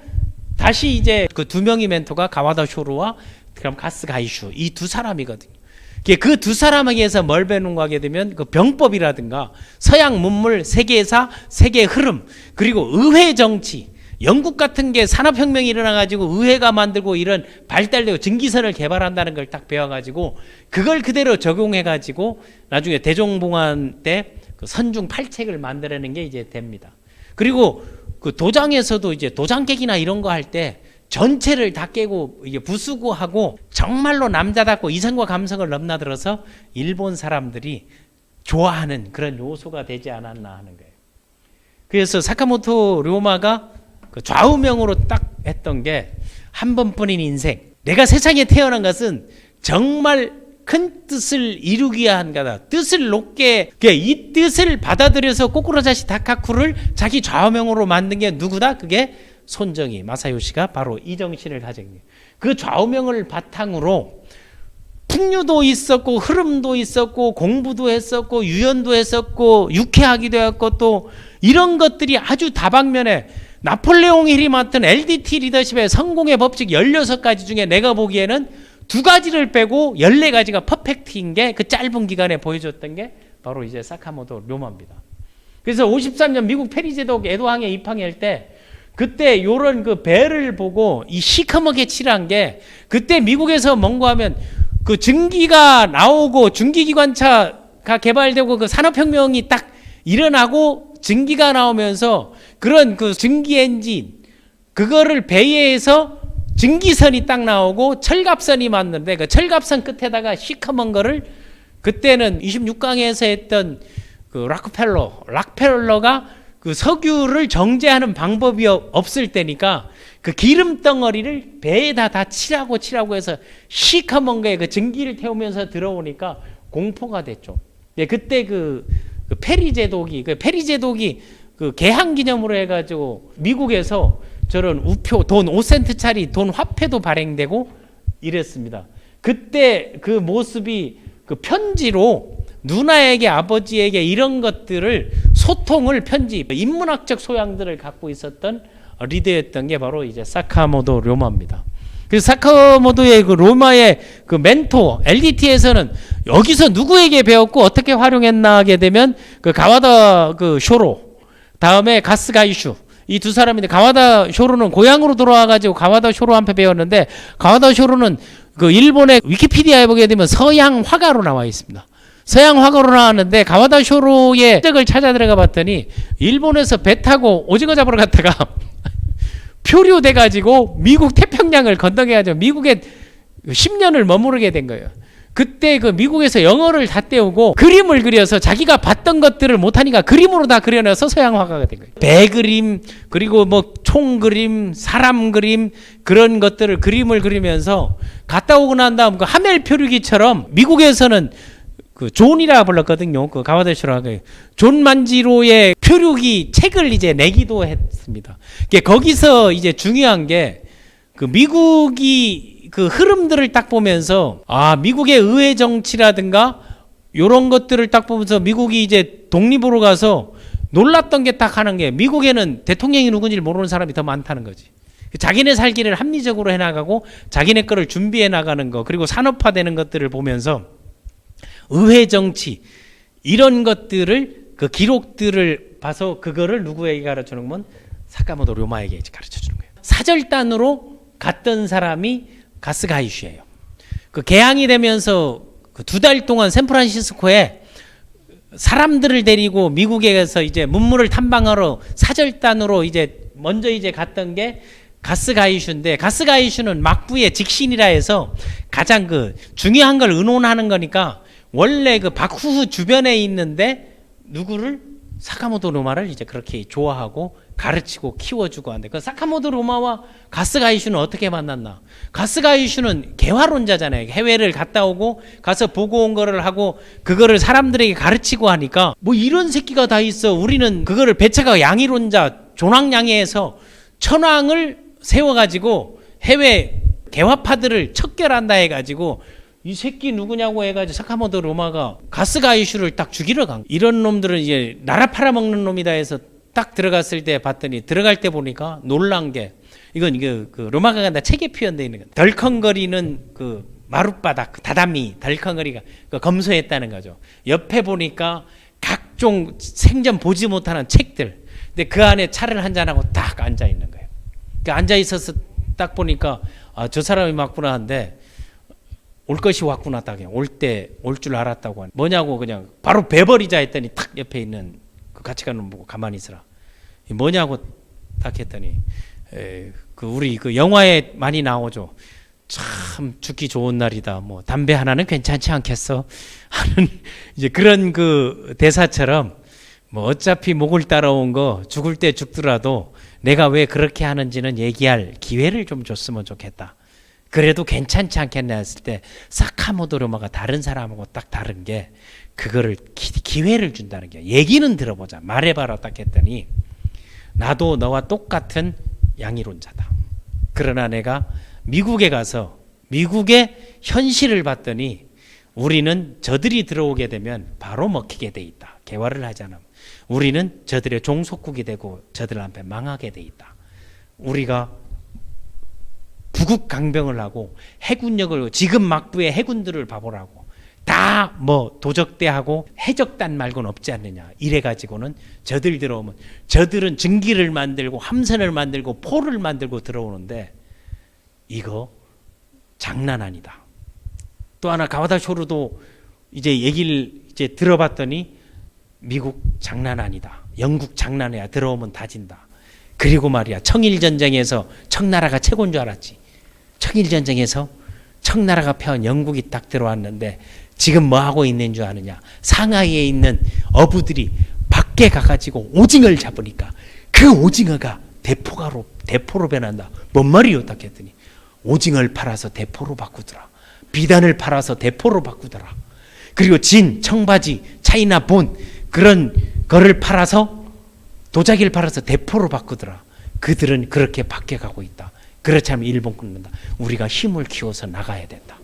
다시 이제 그 두 명의 멘토가 가와다 쇼루와 그럼 가스가이슈 이 두 사람이거든요. 그 두 사람에게서 뭘 배우는가 하게 되면 그 병법이라든가 서양 문물, 세계사, 세계 흐름 그리고 의회 정치 영국 같은 게 산업혁명이 일어나가지고 의회가 만들고 이런 발달되고 증기선을 개발한다는 걸 딱 배워가지고 그걸 그대로 적용해가지고 나중에 대종봉환 때 그 선중 8책을 만들어내는 게 이제 됩니다. 그리고 그 도장에서도 이제 도장 깨기나 이런 거 할 때 전체를 다 깨고 이게 부수고 하고 정말로 남자답고 이성과 감성을 넘나들어서 일본 사람들이 좋아하는 그런 요소가 되지 않았나 하는 거예요. 그래서 사카모토 료마가 그 좌우명으로 딱 했던 게 한 번뿐인 인생. 내가 세상에 태어난 것은 정말 큰 뜻을 이루기 위한 거다. 뜻을 높게, 이 뜻을 받아들여서 꼬꾸라자시 다카쿠를 자기 좌우명으로 만든 게 누구다? 그게 손정희 마사요시가 바로 이 정신을 가진 거예요. 그 좌우명을 바탕으로 풍류도 있었고 흐름도 있었고 공부도 했었고 유연도 했었고 유쾌하기도 했고 또 이런 것들이 아주 다방면에 나폴레옹 힐이 맡은 LDT 리더십의 성공의 법칙 16가지 중에 내가 보기에는 2가지를 빼고 14가지가 퍼펙트인 게 그 짧은 기간에 보여줬던 게 바로 이제 사카모토 료마입니다. 그래서 53년 미국 페리제독 에도항에 입항할 때 그때 요런 그 배를 보고 이 시커멓게 칠한 게 그때 미국에서 뭔가 하면 그 증기가 나오고 중기기관차가 개발되고 그 산업혁명이 딱 일어나고 증기가 나오면서 그런 그 증기 엔진 그거를 배에서 증기선이 딱 나오고 철갑선이 맞는데 그 철갑선 끝에다가 시커먼 거를 그때는 26강에서 했던 그 락펠러가 그 석유를 정제하는 방법이 없을 때니까 그 기름 덩어리를 배에다 다 칠하고 해서 시커먼 거에 그 증기를 태우면서 들어오니까 공포가 됐죠. 네, 그때 그 페리 제독이 그 개항 기념으로 해가지고 미국에서 저런 우표 돈 5센트짜리 돈 화폐도 발행되고 이랬습니다. 그때 그 모습이 그 편지로 누나에게 아버지에게 이런 것들을 소통을 편지 인문학적 소양들을 갖고 있었던 리더였던 게 바로 이제 사카모토 료마입니다. 그래서 사카모토의 그 로마의 그 멘토 LDT에서는 여기서 누구에게 배웠고 어떻게 활용했나 하게 되면 그 가와다 그 쇼로 다음에 가스 가이슈 이 두 사람인데 가와다 쇼로는 고향으로 돌아와가지고 가와다 쇼로한테 배웠는데 가와다 쇼로는 그 일본의 위키피디아에 보게 되면 서양 화가로 나와 있습니다. 서양 화가로 나왔는데 가와다 쇼로의 흔적을 찾아 들어가 봤더니 일본에서 배 타고 오징어 잡으러 갔다가 표류돼가지고 미국 태평양을 건너가지고 미국에 10년을 머무르게 된 거예요. 그때 그 미국에서 영어를 다 떼우고 그림을 그려서 자기가 봤던 것들을 못하니까 그림으로 다 그려내서 서양 화가가 된 거예요. 배 그림 그리고 뭐 총 그림 사람 그림 그런 것들을 그림을 그리면서 갔다 오고 난 다음 그 하멜 표류기처럼 미국에서는 그 존이라 불렀거든요. 그 가와다쇼라가 존 만지로의 표류기 책을 이제 내기도 했습니다. 거기서 이제 중요한 게 그 미국이 그 흐름들을 딱 보면서 아 미국의 의회 정치라든가 이런 것들을 딱 보면서 미국이 이제 독립으로 가서 놀랐던 게 딱 하는 게 미국에는 대통령이 누군지 모르는 사람이 더 많다는 거지. 자기네 살기를 합리적으로 해나가고 자기네 거를 준비해 나가는 거 그리고 산업화되는 것들을 보면서 의회 정치 이런 것들을 그 기록들을 봐서 그거를 누구에게 가르쳐주는 건 사카모토 료마에게 가르쳐주는 거예요. 사절단으로 갔던 사람이 가스 가이슈예요. 그 개항이 되면서 그 2달 동안 샌프란시스코에 사람들을 데리고 미국에서 이제 문물을 탐방하러 사절단으로 이제 먼저 이제 갔던 게 가스 가이슈인데 가스 가이슈는 막부의 직신이라 해서 가장 그 중요한 걸 의논하는 거니까 원래 그 박후후 주변에 있는데 누구를 사카모토 료마를 이제 그렇게 좋아하고 가르치고 키워주고 하는데 그 사카모토 료마와 가스 가이슈는 어떻게 만났나? 가스 가이슈는 개화론자잖아요. 해외를 갔다 오고 가서 보고 온 거를 하고 그거를 사람들에게 가르치고 하니까 뭐 이런 새끼가 다 있어. 우리는 그거를 배차가 양의론자 존왕양해에서 천왕을 세워가지고 해외 개화파들을 척결한다 해가지고 이 새끼 누구냐고 해가지고 사카모토 료마가 가스 가이슈를 딱 죽이러 간 이런 놈들은 이제 나라 팔아먹는 놈이다 해서 딱 들어갔을 때 봤더니 들어갈 때 보니까 놀란 게 이건 그 로마가 간다 책에 표현되어 있는 거 덜컹거리는 그 마룻바닥 그 다다미 덜컹거리가 그 검소했다는 거죠. 옆에 보니까 각종 생전 보지 못하는 책들 근데 그 안에 차를 한잔하고 딱 앉아 있는 거예요. 그 앉아 있어서 딱 보니까 아, 저 사람이 맞구나 한데 올 것이 왔구나 딱 올 때 올 줄 알았다고 하는 뭐냐고 그냥 바로 배버리자 했더니 탁 옆에 있는 그 같이 가는 놈 보고 가만히 있으라 뭐냐고 딱 했더니 그 우리 그 영화에 많이 나오죠. 참 죽기 좋은 날이다. 뭐 담배 하나는 괜찮지 않겠어 하는 이제 그런 그 대사처럼 뭐 어차피 목을 따라온 거 죽을 때 죽더라도 내가 왜 그렇게 하는지는 얘기할 기회를 좀 줬으면 좋겠다. 그래도 괜찮지 않겠나 했을 때 사카모토 료마가 다른 사람하고 딱 다른 게 그거를 기회를 준다는 게 얘기는 들어보자 말해봐라 딱 했더니 나도 너와 똑같은 양이론자다. 그러나 내가 미국에 가서 미국의 현실을 봤더니 우리는 저들이 들어오게 되면 바로 먹히게 돼 있다. 개화를 하지 않으면 우리는 저들의 종속국이 되고 저들 앞에 망하게 돼 있다. 우리가 부국 강병을 하고 해군력을 지금 막부의 해군들을 봐보라고 다 뭐 도적대하고 해적단 말고는 없지 않느냐. 이래 가지고는 저들 들어오면 저들은 증기를 만들고 함선을 만들고 포를 만들고 들어오는데 이거 장난 아니다. 또 하나 가와다 쇼루도 이제 얘기를 이제 들어봤더니 미국 장난 아니다. 영국 장난이야. 들어오면 다진다. 그리고 말이야 청일전쟁에서 청나라가 최고인 줄 알았지. 청일전쟁에서 청나라가 패한 영국이 딱 들어왔는데 지금 뭐 하고 있는 줄 아느냐. 상하이에 있는 어부들이 밖에 가가지고 오징어를 잡으니까 그 오징어가 대포로 변한다. 뭔 말이요? 딱 했더니 오징어를 팔아서 대포로 바꾸더라. 비단을 팔아서 대포로 바꾸더라. 그리고 진, 청바지, 차이나 본 그런 거를 팔아서 도자기를 팔아서 대포로 바꾸더라. 그들은 그렇게 바뀌어가고 있다. 그렇지 않으면 일본 끊는다. 우리가 힘을 키워서 나가야 된다.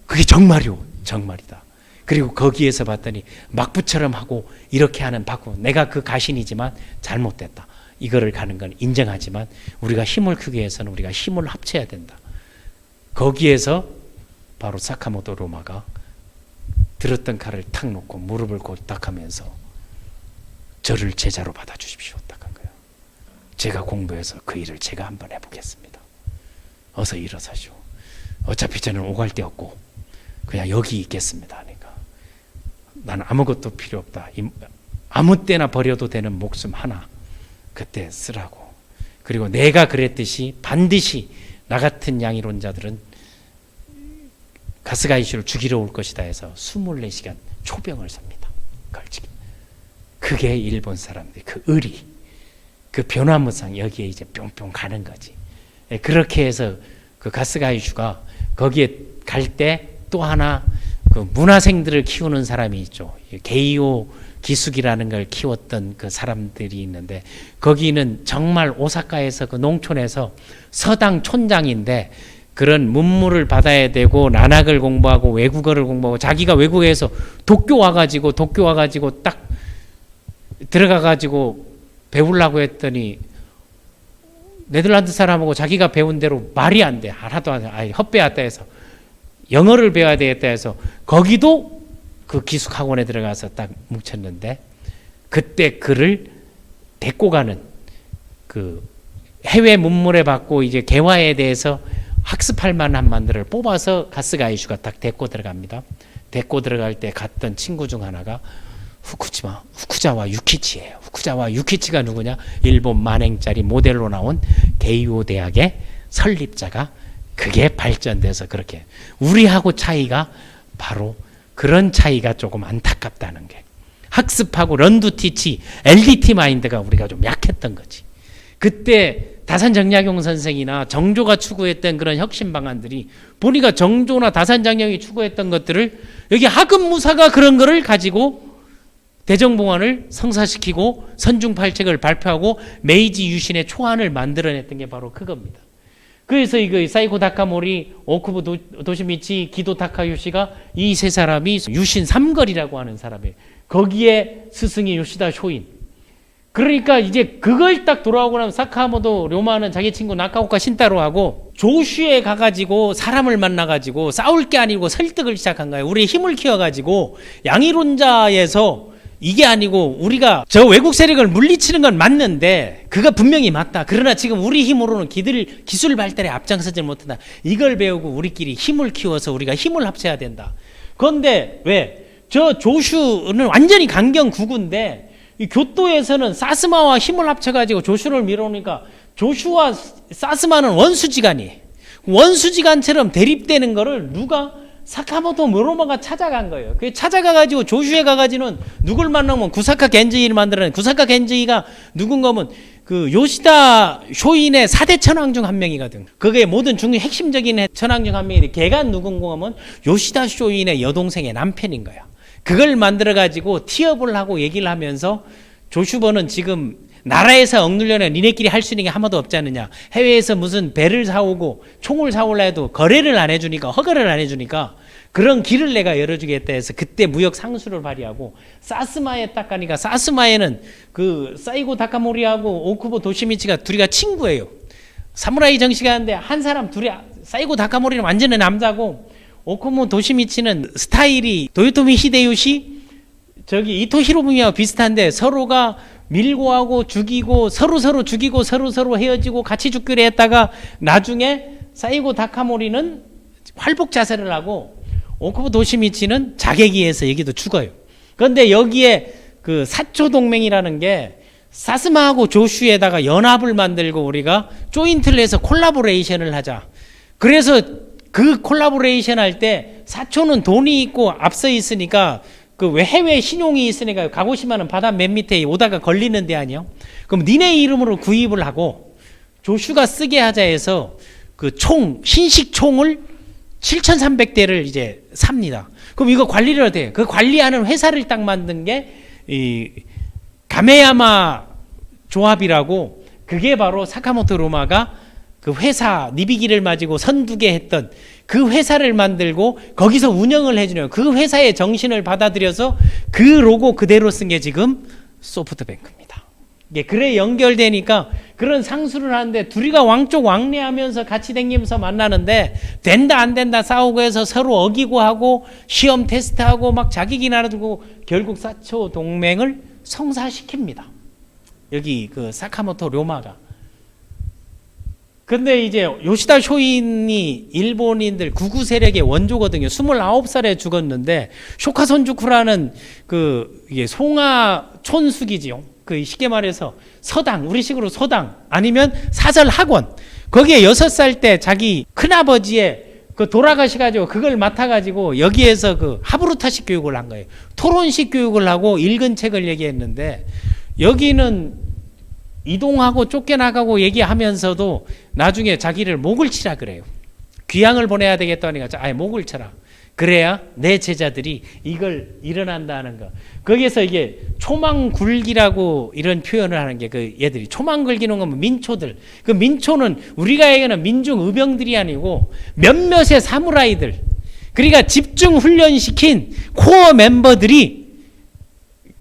그게 정말이오. 정말이다. 그리고 거기에서 봤더니 막부처럼 하고 이렇게 하는 바꾸. 내가 그 가신이지만 잘못됐다. 이거를 가는 건 인정하지만 우리가 힘을 크게 해서는 우리가 힘을 합쳐야 된다. 거기에서 바로 사카모토 료마가 들었던 칼을 탁 놓고 무릎을 꼴딱하면서 저를 제자로 받아주십시오. 딱 한 거예요. 제가 공부해서 그 일을 제가 한번 해보겠습니다. 어서 일어서시오. 어차피 저는 오갈 데 없고 그냥 여기 있겠습니다. 하니까 나는 아무것도 필요 없다. 아무 때나 버려도 되는 목숨 하나 그때 쓰라고. 그리고 내가 그랬듯이 반드시 나 같은 양이론자들은 가스가이슈를 죽이러 올 것이다 해서 24시간 초병을 섭니다. 걸치기. 그게 일본 사람들이 그 의리, 그 변화무상 여기에 이제 뿅뿅 가는 거지. 그렇게 해서 그 가스가이슈가 거기에 갈 때 또 하나 그 문화생들을 키우는 사람이 있죠. 게이오 기숙이라는 걸 키웠던 그 사람들이 있는데 거기는 정말 오사카에서 그 농촌에서 서당 촌장인데 그런 문물을 받아야 되고 난학을 공부하고 외국어를 공부하고 자기가 외국에서 도쿄 와가지고 딱 들어가가지고 배우려고 했더니 네덜란드 사람하고 자기가 배운 대로 말이 안 돼. 하나도 안 돼. 아니, 헛배웠다 해서 영어를 배워야 되겠다 해서 거기도 그 기숙학원에 들어가서 딱 뭉쳤는데 그때 그를 데리고 가는 그 해외 문물에 받고 이제 개화에 대해서 학습할 만한 만들을 뽑아서 가스가이슈가 딱 데리고 들어갑니다. 데리고 들어갈 때 갔던 친구 중 하나가 후쿠자와 유키치예요. 후쿠자와 유키치가 누구냐? 일본 만행짜리 모델로 나온 게이오 대학의 설립자가 그게 발전돼서 그렇게 우리하고 차이가 바로 그런 차이가 조금 안타깝다는 게 학습하고 런두티치 LDT 마인드가 우리가 좀 약했던 거지. 그때 다산정약용 선생이나 정조가 추구했던 그런 혁신 방안들이 보니까 정조나 다산정약용이 추구했던 것들을 여기 하급무사가 그런 거를 가지고 대정봉안을 성사시키고 선중팔책을 발표하고 메이지 유신의 초안을 만들어냈던 게 바로 그겁니다. 그래서 이거 사이코 다카모리, 오쿠부 도시미치, 기도 타카요시가 이 세 사람이 유신 삼걸이라고 하는 사람이에요. 거기에 스승이 요시다 쇼인. 그러니까 이제 그걸 딱 돌아오고 나면 사카모토 료마는 자기 친구 나카오카 신타로하고 조슈에 가가지고 사람을 만나가지고 싸울 게 아니고 설득을 시작한 거예요. 우리의 힘을 키워가지고 양이론자에서 이게 아니고 우리가 저 외국 세력을 물리치는 건 맞는데 그거 분명히 맞다. 그러나 지금 우리 힘으로는 기술 발달에 앞장서지 못한다. 이걸 배우고 우리끼리 힘을 키워서 우리가 힘을 합쳐야 된다. 그런데 왜? 저 조슈는 완전히 강경구구인데 이 교토에서는 사스마와 힘을 합쳐가지고 조슈를 밀어오니까 조슈와 사스마는 원수지간이에요. 원수지간처럼 대립되는 거를 누가? 사카모토 료마가 찾아간 거예요. 그 찾아가가지고 조슈에 가가지고는 누굴 만나면 구사카 겐지이를 만들어낸 구사카 겐지이가 누군가 하면 그 요시다 쇼인의 4대 천왕 중 한 명이거든. 그게 모든 중국 핵심적인 천왕 중 한 명인데 걔가 누군가 하면 요시다 쇼인의 여동생의 남편인 거야. 그걸 만들어 가지고 티업을 하고 얘기를 하면서 조슈버는 지금 나라에서 억누려면 니네끼리 할 수 있는 게 아무도 없지 않느냐. 해외에서 무슨 배를 사오고 총을 사올라 해도 거래를 안 해주니까, 허가를 안 해주니까 그런 길을 내가 열어주겠다 해서 그때 무역 상수를 발휘하고 사스마에 딱 가니까 사스마에는 그 사이고 다카모리하고 오쿠보 도시미치가 둘이가 친구예요. 사무라이 정치가 하는데 한 사람 둘이, 사이고 다카모리는 완전히 남자고 오쿠보 도시미치는 스타일이 도요토미 히데요시 저기 이토 히로부미와 비슷한데 서로가 밀고 하고 죽이고 서로 죽이고 서로 헤어지고 같이 죽기로 했다가 나중에 사이고 다카모리는 활복 자살을 하고 오쿠보 도시미치는 자객기에서 여기도 죽어요. 그런데 여기에 그 사초 동맹이라는 게 사스마하고 조슈에다가 연합을 만들고 우리가 조인트를 해서 콜라보레이션을 하자. 그래서 그 콜라보레이션 할 때 사초는 돈이 있고 앞서 있으니까 그 왜 해외 신용이 있으니까 가고시마는 바다 맨 밑에 오다가 걸리는 데 아니요. 그럼 니네 이름으로 구입을 하고 조슈가 쓰게 하자 해서 그 총 신식 총을 7,300대를 이제 삽니다. 그럼 이거 관리를 어떻게 해요? 그 관리하는 회사를 딱 만든 게 이 가메야마 조합이라고, 그게 바로 사카모토 로마가 그 회사 니비기를 맞이고 선두게 했던 그 회사를 만들고 거기서 운영을 해주는 그 회사의 정신을 받아들여서 그 로고 그대로 쓴 게 지금 소프트뱅크입니다. 이게 그래 연결되니까 그런 상수를 하는데 둘이가 왕쪽 왕래하면서 같이 댕기면서 만나는데 된다 안 된다 싸우고 해서 서로 어기고 하고 시험 테스트하고 막 자기기 나눠주고 결국 사초 동맹을 성사시킵니다. 여기 그 사카모토 료마가. 근데 이제 요시다 쇼인이 일본인들 구구 세력의 원조거든요. 29살에 죽었는데 쇼카손주쿠라는 그 이게 송하 촌숙이지요. 그 쉽게 말해서 서당, 우리식으로 서당 아니면 사설 학원. 거기에 6살 때 자기 큰아버지의 그 돌아가셔가지고 그걸 맡아가지고 여기에서 그 하부루타식 교육을 한 거예요. 토론식 교육을 하고 읽은 책을 얘기했는데 여기는 이동하고 쫓겨나가고 얘기하면서도 나중에 자기를 목을 치라 그래요. 귀향을 보내야 되겠다니까 아예 목을 쳐라. 그래야 내 제자들이 이걸 일어난다는 거. 거기에서 이게 초망굴기라고 이런 표현을 하는 게 그 얘들이 초망굴기는 건 민초들. 그 민초는 우리가 얘기하는 민중 의병들이 아니고 몇몇의 사무라이들. 그러니까 집중 훈련시킨 코어 멤버들이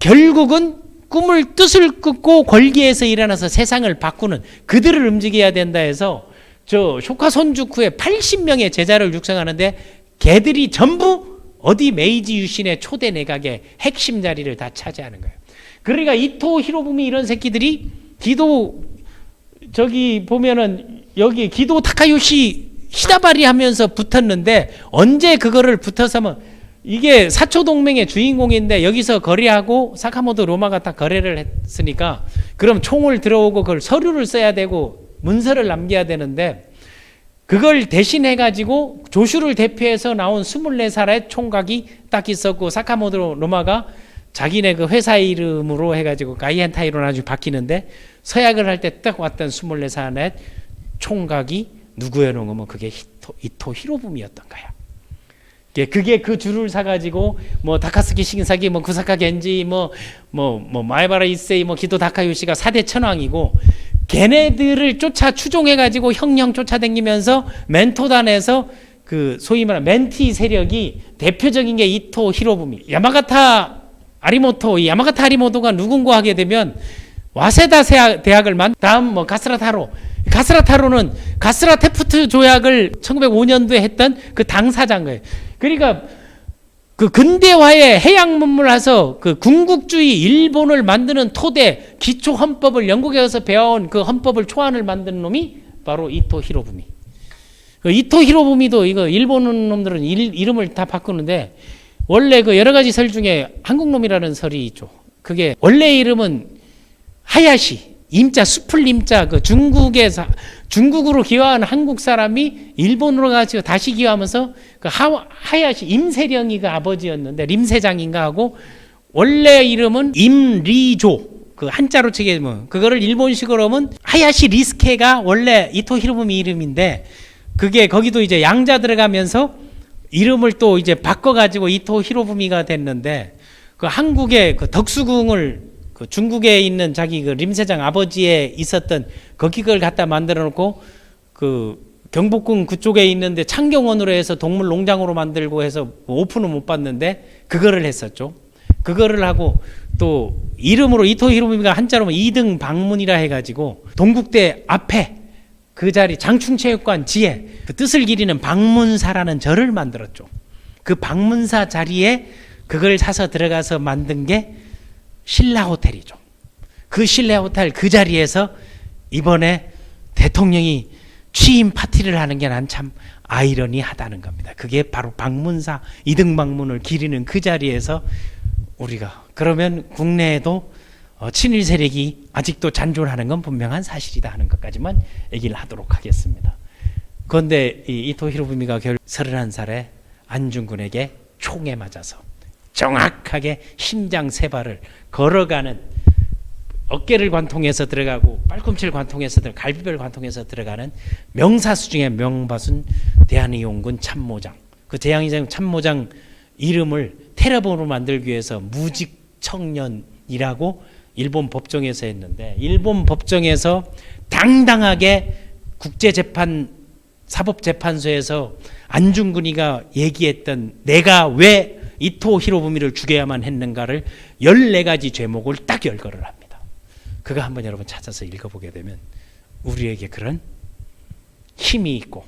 결국은 꿈을 뜻을 끊고 걸기에서 일어나서 세상을 바꾸는 그들을 움직여야 된다 해서 저 쇼카손주쿠의 80명의 제자를 육성하는데 걔들이 전부 어디 메이지 유신의 초대 내각의 핵심 자리를 다 차지하는 거예요. 그러니까 이토 히로부미 이런 새끼들이 기도 저기 보면은 여기 기도 타카요시 히다바리 하면서 붙었는데 언제 그거를 붙어서면 이게 사초 동맹의 주인공인데 여기서 거래하고 사카모토 로마가 딱 거래를 했으니까 그럼 총을 들어오고 그걸 서류를 써야 되고 문서를 남겨야 되는데 그걸 대신해 가지고 조슈를 대표해서 나온 24살의 총각이 딱 있었고 사카모토 로마가 자기네 그 회사 이름으로 해가지고 가이엔타이로 나중에 바뀌는데 서약을 할 때 딱 왔던 24살의 총각이 누구였는 거면 그게 이토 히로부미였던 거야. 그게 그 줄을 사가지고 뭐 다카스키 신사기 뭐 구사카 겐지 뭐 마에바라 이세이 뭐 기도 다카요시가 4대 천왕이고 걔네들을 쫓아 추종해가지고 형령 쫓아다니면서 멘토단에서 그 소위 말하는 멘티 세력이 대표적인 게 이토 히로부미, 야마가타 아리모토가 누군가 하게 되면 와세다 대학을 다음 뭐 가스라타로는 가스라 테프트 조약을 1905년도에 했던 그 당사자인 거예요. 그러니까 그 근대화의 해양 문물에서 그 군국주의 일본을 만드는 토대 기초 헌법을 영국에 가서 배워온 그 헌법을 초안을 만든 놈이 바로 이토 히로부미. 그 이토 히로부미도 이거 일본 놈들은 이름을 다 바꾸는데 원래 그 여러 가지 설 중에 한국 놈이라는 설이 있죠. 그게 원래 이름은 하야시, 임자 숲을 임자 그 중국으로 기화한 한국 사람이 일본으로 가서 다시 기화하면서 그 하야시 임세령이가 아버지였는데 림세장인가 하고 원래 이름은 임리조 그 한자로 치게 뭐 그거를 일본식으로 하면 하야시 리스케가 원래 이토 히로부미 이름인데 그게 거기도 이제 양자 들어가면서 이름을 또 이제 바꿔가지고 이토 히로부미가 됐는데 그 한국의 그 덕수궁을 그 중국에 있는 자기 그 림세장 아버지에 있었던 거기 걸 갖다 만들어 놓고 그 경복궁 그쪽에 있는데 창경원으로 해서 동물 농장으로 만들고 해서 오픈은 못 봤는데 그거를 했었죠. 그거를 하고 또 이름으로 이토 히로부미가 한자로 2등 방문이라 해가지고 동국대 앞에 그 자리 장충체육관 지에 그 뜻을 기리는 방문사라는 절을 만들었죠. 그 방문사 자리에 그걸 사서 들어가서 만든 게 신라 호텔이죠. 그 신라 호텔 그 자리에서 이번에 대통령이 취임 파티를 하는 게 난 참 아이러니하다는 겁니다. 그게 바로 방문사 2등 방문을 기리는 그 자리에서 우리가 그러면 국내에도 친일 세력이 아직도 잔존하는 건 분명한 사실이다 하는 것까지만 얘기를 하도록 하겠습니다. 그런데 이토 히로부미가 겨울 31살에 안중근에게 총에 맞아서 정확하게 심장 세 발을 걸어가는 어깨를 관통해서 들어가고 팔꿈치를 관통해서 갈비뼈를 관통해서 들어가는 명사수 중에 명바순 대한의용군 참모장 그 대한의용 참모장 이름을 테러범으로 만들기 위해서 무직 청년이라고 일본 법정에서 했는데 일본 법정에서 당당하게 국제재판 사법재판소에서 안중근이가 얘기했던 내가 왜 이토 히로부미를 죽여야만 했는가를 14가지 죄목을 딱 열거를 합니다. 그거 한번 여러분 찾아서 읽어보게 되면 우리에게 그런 힘이 있고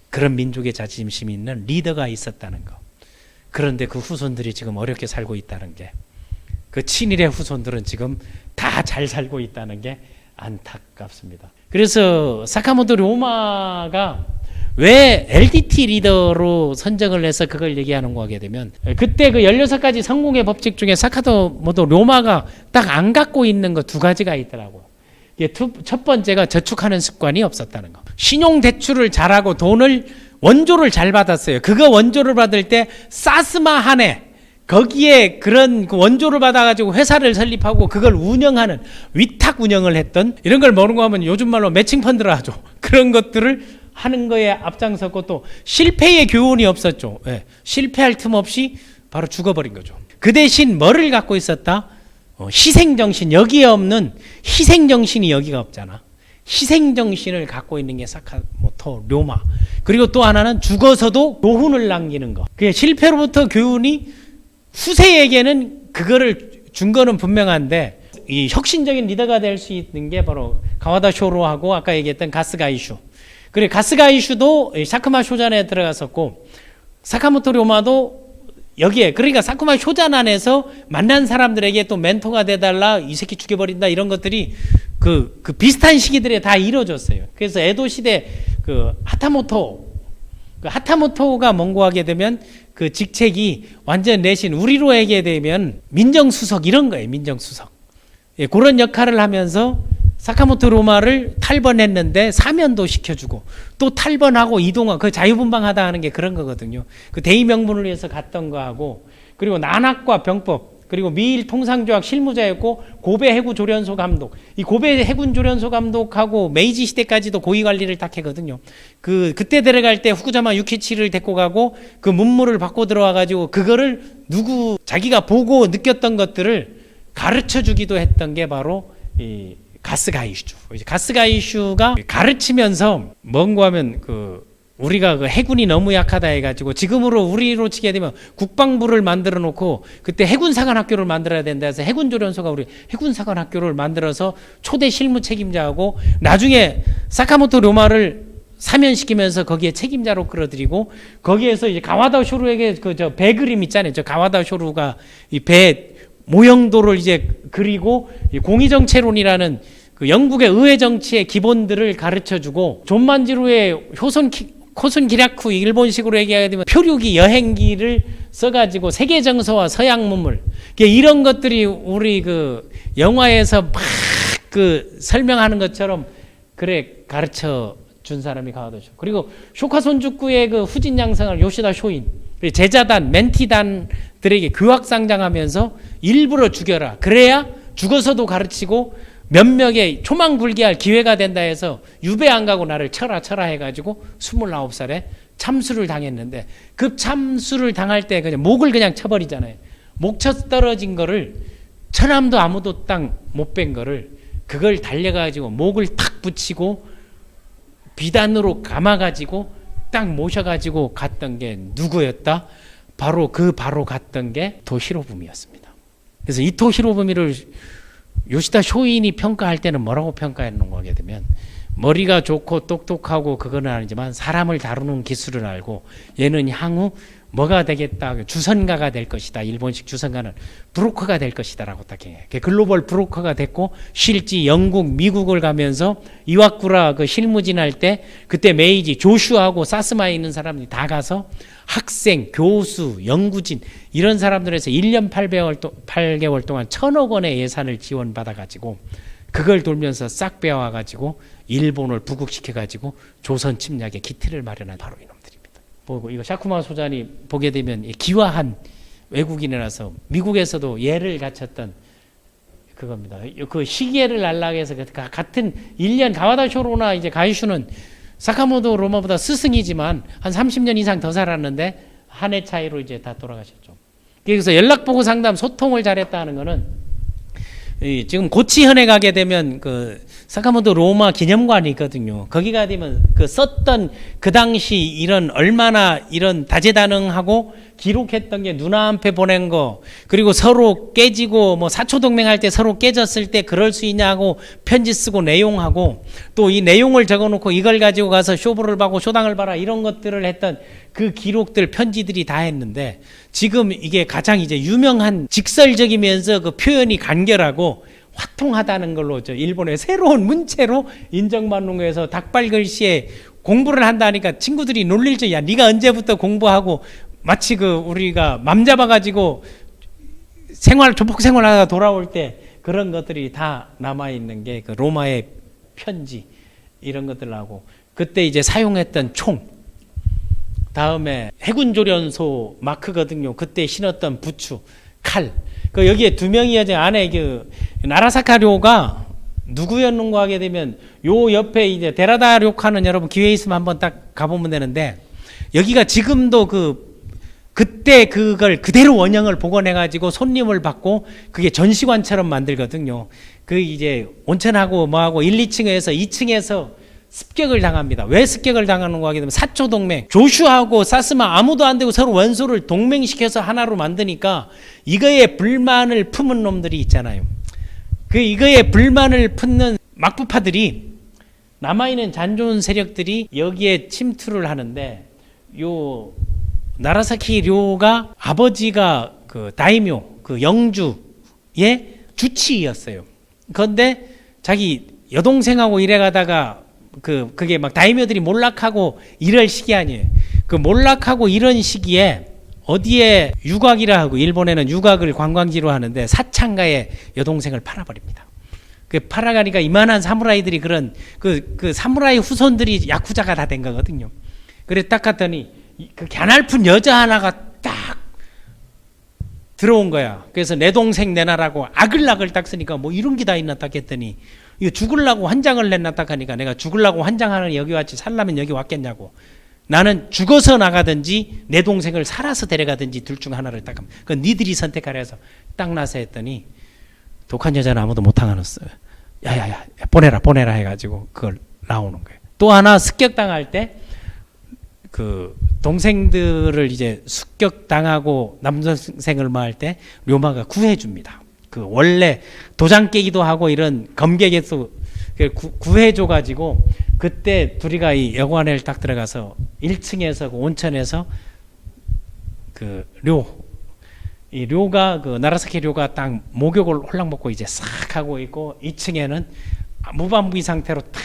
그런 민족의 자존심이 있는 리더가 있었다는 거. 그런데 그 후손들이 지금 어렵게 살고 있다는 게 그 친일의 후손들은 지금 다 잘 살고 있다는 게 안타깝습니다. 그래서 사카모토 료마가 왜 LDT 리더로 선정을 해서 그걸 얘기하는 거 하게 되면 그때 그 16가지 성공의 법칙 중에 사카모토 료마가 딱 안 갖고 있는 거 2가지가 있더라고요. 첫 번째가 저축하는 습관이 없었다는 거. 신용대출을 잘하고 돈을 원조를 잘 받았어요. 그거 원조를 받을 때 사스마 한 해 거기에 그런 그 원조를 받아가지고 회사를 설립하고 그걸 운영하는 위탁 운영을 했던 이런 걸 뭐라고 하면 요즘 말로 매칭펀드라 하죠. 그런 것들을 하는 거에 앞장섰고 또 실패의 교훈이 없었죠. 네. 실패할 틈 없이 바로 죽어버린 거죠. 그 대신 뭐를 갖고 있었다? 희생정신. 여기에 없는 희생정신이 여기가 없잖아. 희생정신을 갖고 있는 게 사카모토 료마. 그리고 또 하나는 죽어서도 노훈을 남기는 거. 그게 실패로부터 교훈이 후세에게는 그거를 준 거는 분명한데 이 혁신적인 리더가 될 수 있는 게 바로 가와다 쇼로하고 아까 얘기했던 가스가 이슈. 그래 가스가 이슈도 사쿠마 쇼잔에 들어갔었고 사카모토 료마도 여기에 그러니까 사쿠마 쇼잔 안에서 만난 사람들에게 또 멘토가 돼달라 이 새끼 죽여버린다 이런 것들이 그 비슷한 시기들에 다 이루어졌어요. 그래서 에도 시대 그 하타모토가 mon고하게 되면 그 직책이 완전 내신 우리로 얘기하게 되면 민정수석 이런 거예요. 민정수석. 예, 그런 역할을 하면서 사카모토 료마를 탈번했는데 사면도 시켜주고 또 탈번하고 이동하고 그 자유분방하다 하는 게 그런 거거든요. 그 대의명분을 위해서 갔던 거하고 그리고 난학과 병법 그리고 미일 통상조약 실무자였고 고베 해군조련소 감독 이 고베 해군조련소 감독하고 메이지 시대까지도 고위 관리를 딱 했거든요. 그때 데려갈 때 후쿠자마 유키치를 데리고 가고 그 문물을 받고 들어와 가지고 그거를 자기가 보고 느꼈던 것들을 가르쳐 주기도 했던 게 바로 이 가스가 이슈죠. 가스가 이슈가 가르치면서 뭔가 하면 우리가 그 해군이 너무 약하다 해가지고 지금으로 우리로 치게 되면 국방부를 만들어 놓고 그때 해군사관학교를 만들어야 된다 해서 해군조련소가 우리 해군사관학교를 만들어서 초대 실무 책임자하고 나중에 사카모토 료마를 사면시키면서 거기에 책임자로 끌어들이고 거기에서 이제 가와다 쇼루에게 배 그림 있잖아요. 저 가와다 쇼루가 이 배 모형도를 이제 그리고 공의정체론이라는 그 영국의 의회 정치의 기본들을 가르쳐주고 존만지루의 코순 기라쿠 일본식으로 얘기하게 되면 표류기 여행기를 써가지고 세계 정서와 서양 문물 이런 것들이 우리 그 영화에서 막 그 설명하는 것처럼 그래 가르쳐 준 사람이 가와도쇼. 그리고 쇼카손주쿠의 그 후진 양성을 요시다 쇼인 제자단 멘티단들에게 교학상장하면서 일부러 죽여라. 그래야 죽어서도 가르치고 몇 명의 초망불기할 기회가 된다 해서 유배 안 가고 나를 쳐라 해가지고 29살에 참수를 당했는데, 그 참수를 당할 때 그냥 목을 그냥 쳐버리잖아요. 목 쳐 떨어진 거를 천암도 아무도 땅 못 뺀 거를 그걸 달려가지고 목을 탁 붙이고 비단으로 감아가지고 딱 모셔가지고 갔던 게 누구였다? 바로 갔던 게 토시로부미였습니다. 그래서 이 토시로부미를 요시다 쇼인이 평가할 때는 뭐라고 평가했는가 하게 되면, 머리가 좋고 똑똑하고 그거는 아니지만 사람을 다루는 기술을 알고 얘는 향후 뭐가 되겠다, 주선가가 될 것이다. 일본식 주선가는 브로커가 될 것이다 라고 딱 해요. 글로벌 브로커가 됐고, 실지 영국 미국을 가면서 이와쿠라 그 실무진할 때 그때 메이지 조슈하고 사스마에 있는 사람들이 다 가서 학생, 교수, 연구진 이런 사람들에서 1년 8개월 동안 1,000억 원의 예산을 지원받아가지고 그걸 돌면서 싹 빼와가지고 일본을 부국시켜가지고 조선 침략의 기틀을 마련한 바로 이놈들입니다. 보고 이거 샤쿠마 소잔이 보게 되면 기와한 외국인이라서 미국에서도 예를 갖췄던 그겁니다. 그 시계를 날라해서 같은 1년 가와다 쇼로나 이제 가이슈는 사카모토 로마보다 스승이지만 한 30년 이상 더 살았는데 한 해 차이로 이제 다 돌아가셨죠. 그래서 연락보고 상담 소통을 잘했다는 거는, 지금 고치현에 가게 되면 그 사카모토 로마 기념관이 있거든요. 거기 가게 되면 그 썼던 그 당시 이런 얼마나 이런 다재다능하고 기록했던 게 눈앞에 보낸 거, 그리고 서로 깨지고 뭐 사초동맹할 때 서로 깨졌을 때 그럴 수 있냐고 편지 쓰고 내용하고, 또 이 내용을 적어놓고 이걸 가지고 가서 쇼부를 봐고 쇼당을 봐라 이런 것들을 했던 그 기록들 편지들이 다 했는데, 지금 이게 가장 이제 유명한 직설적이면서 그 표현이 간결하고 화통하다는 걸로 저 일본의 새로운 문체로 인정받는 거에서 닭발글씨에 공부를 한다니까 친구들이 놀릴죠. 야, 네가 언제부터 공부하고 마치 그 우리가 맘 잡아가지고 조폭 생활하다가 돌아올 때 그런 것들이 다 남아있는 게 그 로마의 편지 이런 것들하고, 그때 이제 사용했던 총, 다음에 해군조련소 마크거든요. 그때 신었던 부추, 칼. 그 여기에 두 명이 여자 안에 그 나라사카료가 누구였는가 하게 되면 요 옆에 이제 데라다료카는 여러분 기회 있으면 한번 딱 가보면 되는데, 여기가 지금도 그때 그걸 그대로 원형을 복원해가지고 손님을 받고 그게 전시관처럼 만들거든요. 그 이제 온천하고 뭐하고 1, 2층에서 2층에서 습격을 당합니다. 왜 습격을 당하는가 하게 되면 사초동맹, 조슈아하고 사스마 아무도 안 되고 서로 원소를 동맹시켜서 하나로 만드니까 이거에 불만을 품은 놈들이 있잖아요. 이거에 불만을 품는 막부파들이, 남아있는 잔존 세력들이 여기에 침투를 하는데, 요 나라사키 료가 아버지가 그 다이묘, 그 영주의 주치의였어요. 그런데 자기 여동생하고 일해 가다가 그게 막 다이묘들이 몰락하고 이럴 시기 아니에요. 그 몰락하고 이런 시기에 어디에 유곽이라 하고, 일본에는 유곽을 관광지로 하는데 사창가에 여동생을 팔아버립니다. 그 팔아가니까 이만한 사무라이들이 그런 그 사무라이 후손들이 야쿠자가 다 된 거거든요. 그래 딱 갔더니 그 갸날픈 여자 하나가 딱 들어온 거야. 그래서 내 동생 내놔라고 아글락을 딱 쓰니까 뭐 이런 게 다 있나 딱 했더니, 이거 죽으려고 환장을 냈나 딱 하니까, 내가 죽으려고 환장하는 여기 왔지 살라면 여기 왔겠냐고. 나는 죽어서 나가든지 내 동생을 살아서 데려가든지 둘 중 하나를 딱 하면, 그건 니들이 선택하라 해서 딱 나서 했더니, 독한 여자는 아무도 못 당하놨어요. 야야야 보내라 해가지고 그걸 나오는 거예요. 또 하나 습격당할 때 그 동생들을 이제 습격당하고 남동생을 마할 때 료마가 구해줍니다. 그 원래 도장 깨기도 하고 이런 검객에서 구해줘가지고, 그때 둘이가 이 여관에 딱 들어가서 1층에서 그 온천에서 이 료가 그 나라사키 료가 딱 목욕을 홀랑 먹고 이제 싹 하고 있고, 2층에는 무방비 상태로 탁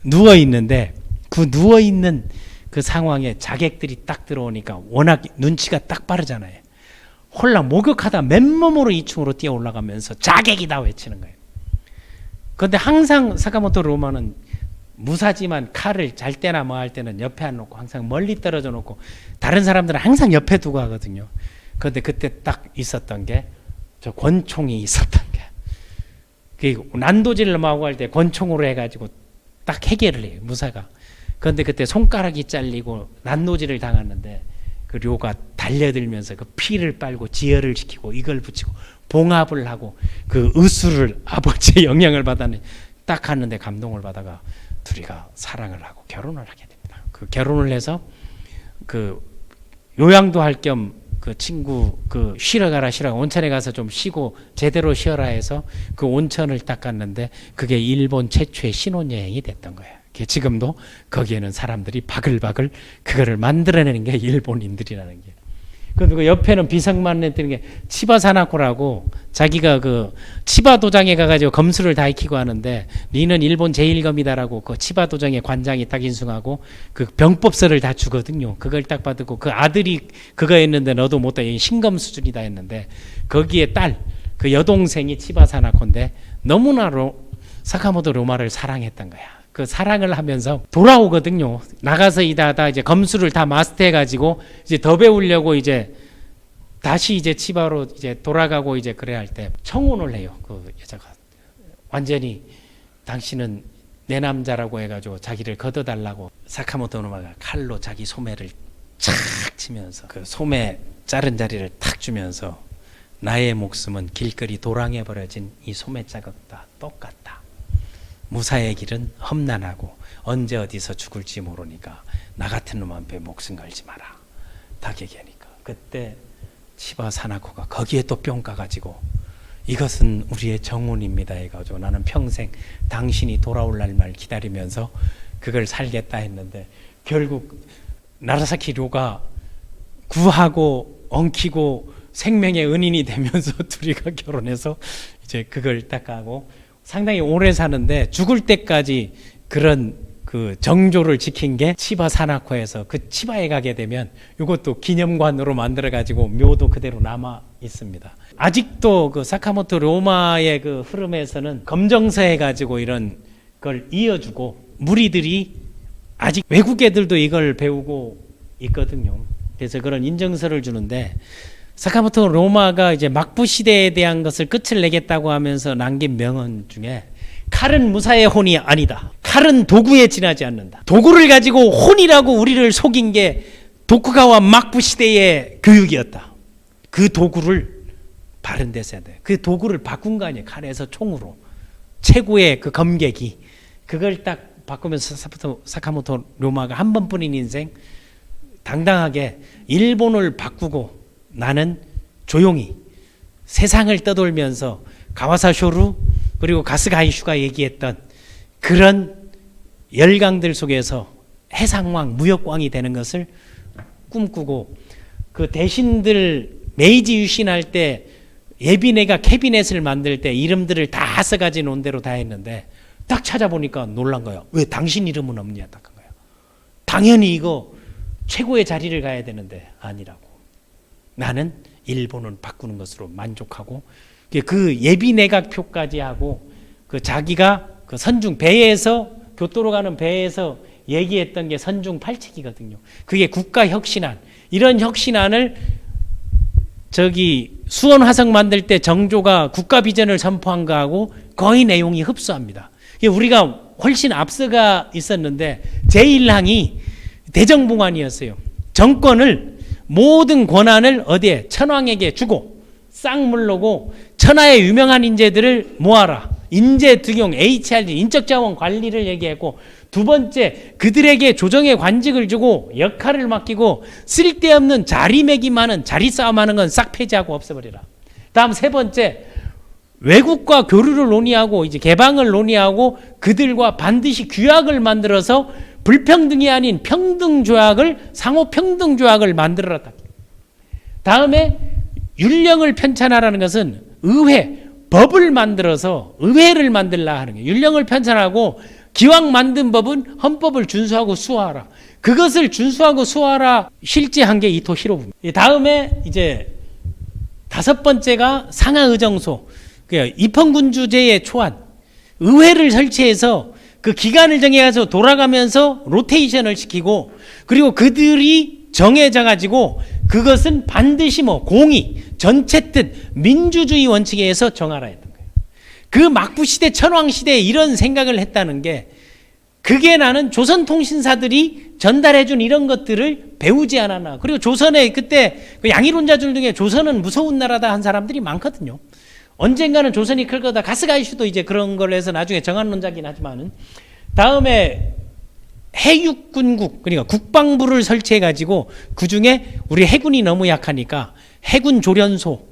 누워 있는데, 그 누워 있는 그 상황에 자객들이 딱 들어오니까 워낙 눈치가 딱 빠르잖아요. 홀랑 목욕하다 맨몸으로 2층으로 뛰어 올라가면서 자객이다 외치는 거예요. 그런데 항상 사카모토 로마는 무사지만 칼을 잘 때나 뭐 할 때는 옆에 안 놓고 항상 멀리 떨어져 놓고, 다른 사람들은 항상 옆에 두고 하거든요. 그런데 그때 딱 있었던 게 저 권총이 있었던 게, 그 난도질 넘어가고 할 때 권총으로 해가지고 딱 해결을 해요, 무사가. 그런데 그때 손가락이 잘리고 난도질을 당했는데 그 료가 달려들면서 그 피를 빨고 지혈을 시키고 이걸 붙이고 봉합을 하고 그 의술을 아버지의 영향을 받아내 딱 하는데 감동을 받아가 둘이가 사랑을 하고 결혼을 하게 됩니다. 그 결혼을 해서 그 요양도 할 겸 그 친구 그 쉬러 가라 온천에 가서 좀 쉬고 제대로 쉬어라 해서 그 온천을 딱 갔는데 그게 일본 최초의 신혼여행이 됐던 거예요. 지금도 거기에는 사람들이 바글바글 그거를 만들어내는 게 일본인들이라는 게. 그 옆에는 비석만 뜨는 게 치바 사나코라고 자기가 그 치바 도장에 가가지고 검수를 다 익히고 하는데 니는 일본 제1검이다라고 그 치바 도장의 관장이 딱 인승하고 그 병법서를 다 주거든요. 그걸 딱 받고 그 아들이 그거 했는데 너도 못다 신검 수준이다 했는데 거기에 딸 그 여동생이 치바 사나코인데 너무나 사카모토 로마를 사랑했던 거야. 그 사랑을 하면서 돌아오거든요. 나가서 이다가 이제 검수를 다 마스터해가지고 이제 더 배우려고 이제 다시 이제 치바로 이제 돌아가고 이제 그래야 할 때 청혼을 해요. 그 여자가 완전히 당신은 내 남자라고 해가지고 자기를 걷어달라고 사카모토 노마가 칼로 자기 소매를 착 치면서 그 소매 자른 자리를 탁 주면서 나의 목숨은 길거리 도랑에 버려진 이 소매 자국과 똑같다. 무사의 길은 험난하고 언제 어디서 죽을지 모르니까 나 같은 놈 앞에 목숨 걸지 마라. 딱 얘기하니까 그때 치바 사나코가 거기에 또 뿅 가가지고 이것은 우리의 정운입니다 해가지고 나는 평생 당신이 돌아올 날만 기다리면서 그걸 살겠다 했는데 결국 나라사키 료가 구하고 엉키고 생명의 은인이 되면서 둘이가 결혼해서 이제 그걸 딱 하고 상당히 오래 사는데 죽을 때까지 그런 그 정조를 지킨 게 치바 사나코에서 그 치바에 가게 되면 이것도 기념관으로 만들어 가지고 묘도 그대로 남아 있습니다. 아직도 그 사카모토 로마의 그 흐름에서는 검정서 해가지고 이런 걸 이어주고 무리들이 아직 외국 애들도 이걸 배우고 있거든요. 그래서 그런 인정서를 주는데 사카모토 로마가 이제 막부 시대에 대한 것을 끝을 내겠다고 하면서 남긴 명언 중에 칼은 무사의 혼이 아니다. 칼은 도구에 지나지 않는다. 도구를 가지고 혼이라고 우리를 속인 게 도쿠가와 막부 시대의 교육이었다. 그 도구를 바른 데 써야 돼. 그 도구를 바꾼 거 아니에요. 칼에서 총으로. 최고의 그 검객이. 그걸 딱 바꾸면서 사카모토 로마가 한 번뿐인 인생 당당하게 일본을 바꾸고 나는 조용히 세상을 떠돌면서 가와사쇼루 그리고 가스가이슈가 얘기했던 그런 열강들 속에서 해상왕, 무역왕이 되는 것을 꿈꾸고 그 대신들 메이지 유신할 때 예비내가 캐비넷을 만들 때 이름들을 다 써가지 놓은 대로 다 했는데 딱 찾아보니까 놀란 거예요. 왜 당신 이름은 없냐 딱 한 거예요. 당연히 이거 최고의 자리를 가야 되는데 아니라고. 나는 일본을 바꾸는 것으로 만족하고 그 예비내각표까지 하고 그 자기가 그 선중 배에서 교토로 가는 배에서 얘기했던 게 선중 8책이거든요. 그게 국가혁신안 이런 혁신안을 저기 수원 화성 만들 때 정조가 국가 비전을 선포한 거하고 거의 내용이 흡사합니다. 우리가 훨씬 앞서가 있었는데 제1항이 대정봉안이었어요. 정권을 모든 권한을 어디에 천황에게 주고 싹 물르고 천하의 유명한 인재들을 모아라. 인재 등용 HRD 인적자원 관리를 얘기했고 두 번째 그들에게 조정의 관직을 주고 역할을 맡기고 쓸데없는 자리매김하는 자리 싸움하는 건 싹 폐지하고 없애버리라. 다음 세 번째 외국과 교류를 논의하고 이제 개방을 논의하고 그들과 반드시 규약을 만들어서 불평등이 아닌 평등조약을 상호평등조약을 만들어라. 다음에 율령을 편찬하라는 것은 의회, 법을 만들어서 의회를 만들라 하는 거예요. 율령을 편찬하고 기왕 만든 법은 헌법을 준수하고 수호하라. 그것을 준수하고 수호하라 실제한 게 이토 히로부입니다. 다음에 이제 다섯 번째가 상하의정소, 입헌군주제의 초안, 의회를 설치해서 그 기간을 정해서 돌아가면서 로테이션을 시키고 그리고 그들이 정해져 가지고 그것은 반드시 공의, 전체 뜻, 민주주의 원칙에 의해서 정하라 했던 거예요. 그 막부시대 천황시대에 이런 생각을 했다는 게 그게 나는 조선통신사들이 전달해준 이런 것들을 배우지 않았나. 그리고 조선에 그때 그 양이론자들 중에 조선은 무서운 나라다 한 사람들이 많거든요. 언젠가는 조선이 클 거다. 가스가이슈도 이제 그런 걸 해서 나중에 정한론자긴 하지만은 다음에 해육군국, 그러니까 국방부를 설치해가지고 그 중에 우리 해군이 너무 약하니까 해군조련소,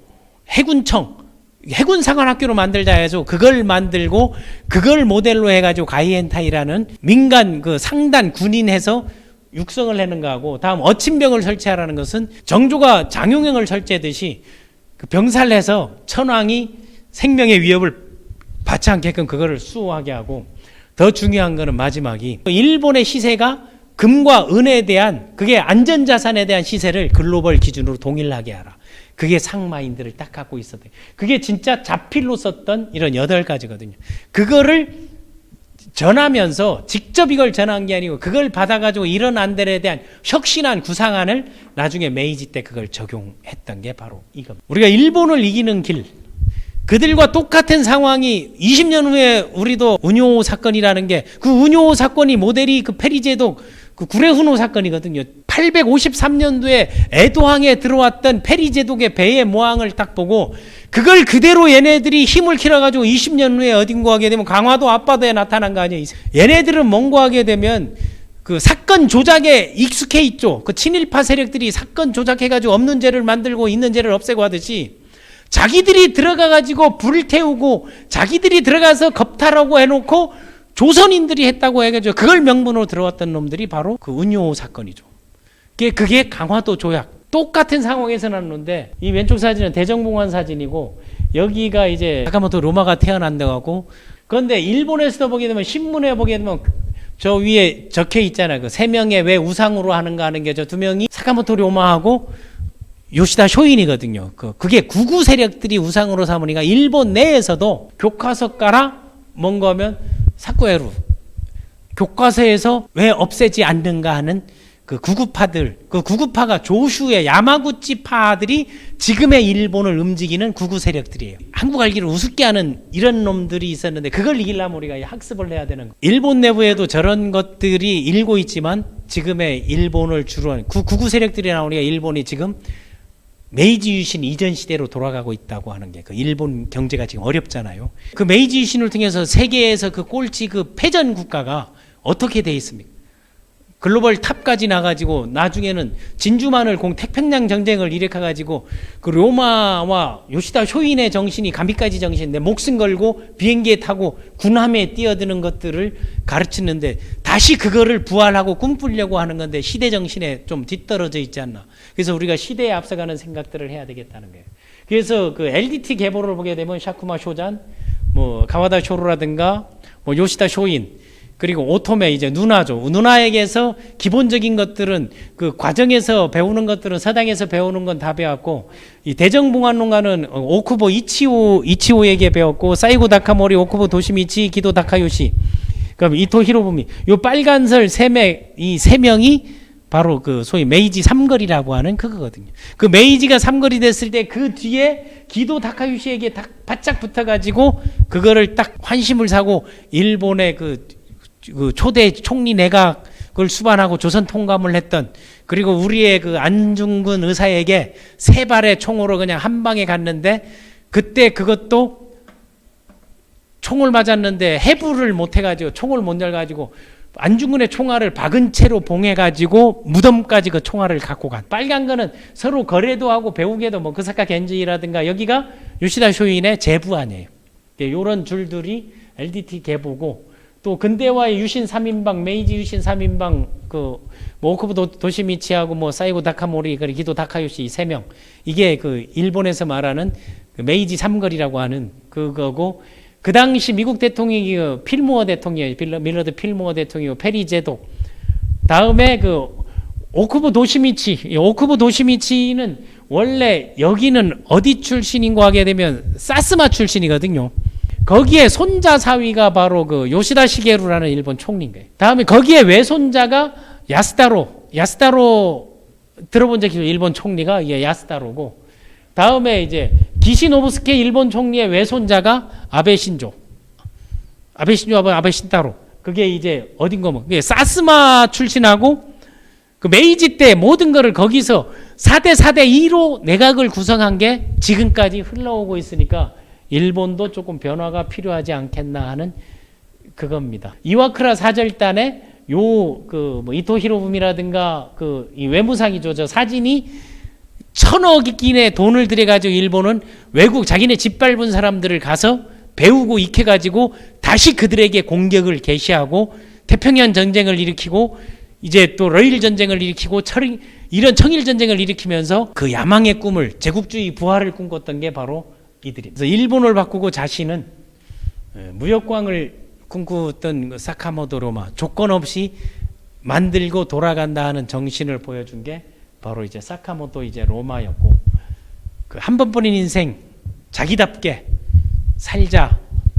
해군청, 해군사관학교로 만들자 해서 그걸 만들고 그걸 모델로 해가지고 가이엔타이라는 민간 그 상단 군인해서 육성을 하는 거하고, 다음 어친병을 설치하라는 것은 정조가 장용영을 설치하듯이 그 병살해서 천황이 생명의 위협을 받지 않게끔 그거를 수호하게 하고, 더 중요한 거는 마지막이 일본의 시세가 금과 은에 대한 그게 안전자산에 대한 시세를 글로벌 기준으로 동일하게 하라. 그게 상마인들을 딱 갖고 있었대. 그게 진짜 자필로 썼던 이런 8가지거든요. 그거를 전하면서 직접 이걸 전한 게 아니고 그걸 받아가지고 이런 안들에 대한 혁신한 구상안을 나중에 메이지 때 그걸 적용했던 게 바로 이겁니다. 우리가 일본을 이기는 길, 그들과 똑같은 상황이 20년 후에 우리도 운요 사건이라는 게, 그 운요 사건이 모델이 그 페리제독 그 구레훈호 사건이거든요. 853년도에 에도항에 들어왔던 페리제독의 배의 모항을 딱 보고 그걸 그대로 얘네들이 힘을 키워가지고 20년 후에 어딘가 하게 되면 강화도 앞바다에 나타난 거 아니에요. 얘네들은 뭔가 하게 되면 그 사건 조작에 익숙해 있죠. 그 친일파 세력들이 사건 조작해가지고 없는 죄를 만들고 있는 죄를 없애고 하듯이 자기들이 들어가가지고 불을 태우고 자기들이 들어가서 겁탈하고 해놓고 조선인들이 했다고 해가지고 그걸 명분으로 들어왔던 놈들이 바로 그 운요 사건이죠. 그게 강화도 조약. 똑같은 상황에서 났는데 이 왼쪽 사진은 대정봉환 사진이고 여기가 이제 사카모토 로마가 태어난다고 하고, 그런데 일본에서도 보게 되면 신문에 보게 되면 저 위에 적혀 있잖아요. 그 3명의 왜 우상으로 하는가 하는 게 저 2명이 사카모토 로마하고 요시다 쇼인이거든요. 그게 구구 세력들이 우상으로 삼으니까 일본 내에서도 교과서 깔아 뭔가 하면 사쿠에루 교과서에서 왜 없애지 않는가 하는 그 구구파들, 그 구구파가 조슈의 야마구치파들이 지금의 일본을 움직이는 구구 세력들이에요. 한국 알기를 우습게 하는 이런 놈들이 있었는데 그걸 이기려면 우리가 학습을 해야 되는 거예요. 일본 내부에도 저런 것들이 일고 있지만 지금의 일본을 주로 하는 구구 세력들이 나오니까 일본이 지금 메이지 유신 이전 시대로 돌아가고 있다고 하는 게, 그 일본 경제가 지금 어렵잖아요. 그 메이지 유신을 통해서 세계에서 그 꼴찌 그 패전 국가가 어떻게 돼 있습니까? 글로벌 탑까지 나가지고 나중에는 진주만을 태평양 전쟁을 일으켜가지고 그 로마와 요시다 쇼인의 정신이 가미까지 정신, 내 목숨 걸고 비행기에 타고 군함에 뛰어드는 것들을 가르치는데 다시 그거를 부활하고 꿈꾸려고 하는 건데 시대 정신에 좀 뒤떨어져 있지 않나. 그래서 우리가 시대에 앞서가는 생각들을 해야 되겠다는 거예요. 그래서 그 LDT 계보를 보게 되면 샤쿠마 쇼잔, 뭐 가와다 쇼로라든가 뭐 요시다 쇼인, 그리고 오토메 이제 누나죠. 누나에게서 기본적인 것들은 그 과정에서 배우는 것들은 서당에서 배우는 건 다 배웠고, 이 대정봉환론가는 오쿠보 이치오에게 배웠고, 사이고 다카모리, 오쿠보 도시미치, 기도 다카요시, 그럼 이토 히로부미, 요 빨간설 이 3명이 바로 그 소위 메이지 삼거리라고 하는 그거거든요. 그 메이지가 삼거리 됐을 때 그 뒤에 기도 다카요시에게 딱 바짝 붙어가지고 그거를 딱 환심을 사고 일본의 그 초대 총리 내각을 수반하고 조선 통감을 했던, 그리고 우리의 그 안중근 의사에게 3발의 총으로 그냥 한 방에 갔는데 그때 그것도 총을 맞았는데 해부를 못 해가지고 총을 못 열가지고 안중근의 총알을 박은 채로 봉해가지고 무덤까지 그 총알을 갖고 간. 빨간 거는 서로 거래도 하고 배우게도 뭐 그사카 겐지라든가 여기가 요시다 쇼인의 제부안이에요. 이런 줄들이 LDT 계보고, 또 근대화의 유신 3인방, 메이지 유신 3인방, 그 뭐 오쿠보 도시미치하고 뭐 사이고 다카모리, 그리고 기도 다카요시 이 3명, 이게 그 일본에서 말하는 그 메이지 삼거리라고 하는 그거고, 그 당시 미국 대통령이 그 필모어 대통령이에요. 밀러드 필모어 대통령이고 페리 제독. 다음에 그 오쿠보 도시미치는 원래 여기는 어디 출신인고 하게 되면 사스마 출신이거든요. 거기에 손자 사위가 바로 그 요시다 시게루라는 일본 총리인 거예요. 다음에 거기에 외손자가 야스다로 들어본 적이 있어요. 일본 총리가 야스다로고, 다음에 이제 기시노부스케 일본 총리의 외손자가 아베 신조, 아베 신타로. 그게 이제 어딘가 뭐 사스마 출신하고 그 메이지 때 모든 거를 거기서 4대 2로 내각을 구성한 게 지금까지 흘러오고 있으니까 일본도 조금 변화가 필요하지 않겠나 하는 그겁니다. 이와크라 사절단에 뭐 이토 히로부미라든가 이 외무상이죠. 저 사진이 1,000억 인의 돈을 들여가지고 일본은 외국 자기네 집 밟은 사람들을 가서 배우고 익혀가지고 다시 그들에게 공격을 개시하고 태평양 전쟁을 일으키고 이제 또 러일 전쟁을 일으키고 이런 청일 전쟁을 일으키면서 그 야망의 꿈을 제국주의 부활을 꿈꿨던 게 바로 이들입니다. 그래서 일본을 바꾸고 자신은 무역광을 꿈꾸던 사카모토 로마 조건 없이 만들고 돌아간다 하는 정신을 보여준 게 바로 이제 사카모토 이제 로마였고 그 한 번뿐인 인생 자기답게 살자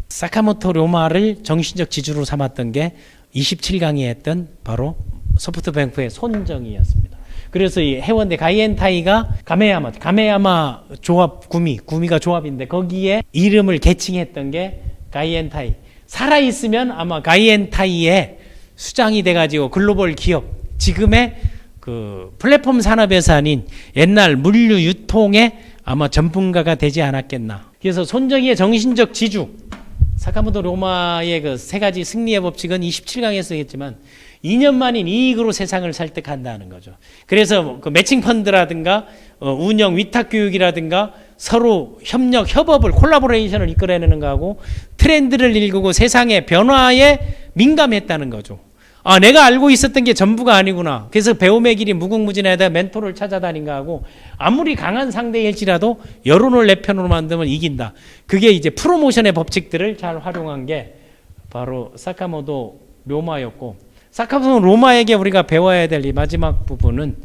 사카모토 로마를 정신적 지주로 삼았던 게 27강에 했던 바로 소프트뱅크의 손정이었습니다. 그래서 이 해원대 가이엔타이가 가메야마 조합 구미가 조합인데 거기에 이름을 개칭했던 게 가이엔타이. 살아있으면 아마 가이엔타이의 수장이 돼가지고 글로벌 기업 지금의 그 플랫폼 산업에서 아닌 옛날 물류 유통의 아마 전문가가 되지 않았겠나. 그래서 손정희의 정신적 지주 사카모토 로마의 그 세 가지 승리의 법칙은 27강에서 했지만 2년 만인 이익으로 세상을 설득한다는 거죠. 그래서 그 매칭 펀드라든가 운영 위탁 교육이라든가 서로 협업을 콜라보레이션을 이끌어내는 거하고 트렌드를 읽고 세상의 변화에 민감했다는 거죠. 아, 내가 알고 있었던 게 전부가 아니구나. 그래서 배움의 길이 무궁무진하다 멘토를 찾아다닌 거하고 아무리 강한 상대일지라도 여론을 내 편으로 만들면 이긴다. 그게 이제 프로모션의 법칙들을 잘 활용한 게 바로 사카모토 로마였고 사카모토 로마에게 우리가 배워야 될 이 마지막 부분은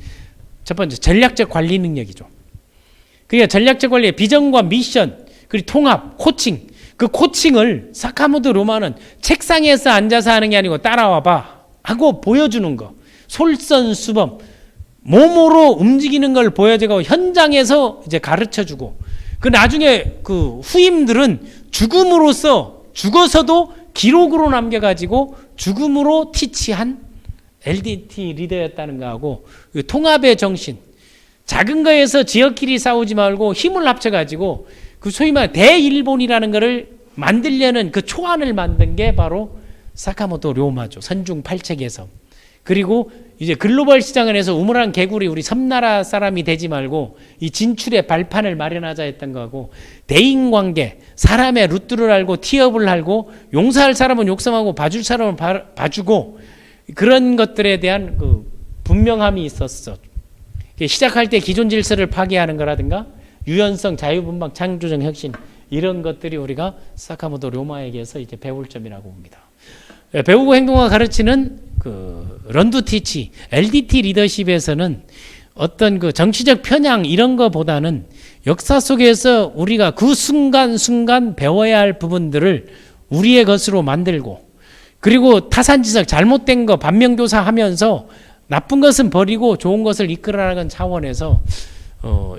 첫 번째 전략적 관리 능력이죠. 그러니까 전략적 관리의 비전과 미션 그리고 통합, 코칭 그 코칭을 사카모토 로마는 책상에서 앉아서 하는 게 아니고 따라와 봐 하고 보여주는 거 솔선수범 몸으로 움직이는 걸 보여주고 현장에서 이제 가르쳐주고 그 나중에 그 후임들은 죽어서도 기록으로 남겨가지고 죽음으로 티치한 LDT 리더였다는 거하고 통합의 정신 작은 거에서 지역끼리 싸우지 말고 힘을 합쳐가지고 그 소위 말해 대일본이라는 거를 만들려는 그 초안을 만든 게 바로 사카모토 로마죠. 선중 8책에서. 그리고 이제 글로벌 시장을 해서 우물한 개구리 우리 섬나라 사람이 되지 말고 이 진출의 발판을 마련하자 했던 거고 대인관계 사람의 루트를 알고 티업을 알고 용서할 사람은 용서하고 봐줄 사람은 봐주고 그런 것들에 대한 그 분명함이 있었어. 시작할 때 기존 질서를 파괴하는 거라든가 유연성, 자유분방, 창조적 혁신 이런 것들이 우리가 사카모토 로마에게서 이제 배울 점이라고 봅니다. 배우고 행동과 가르치는 그 런두 티치, LDT 리더십에서는 어떤 그 정치적 편향 이런 거보다는 역사 속에서 우리가 그 순간 배워야 할 부분들을 우리의 것으로 만들고 그리고 타산지석 잘못된 거 반면교사하면서 나쁜 것은 버리고 좋은 것을 이끌어나가는 차원에서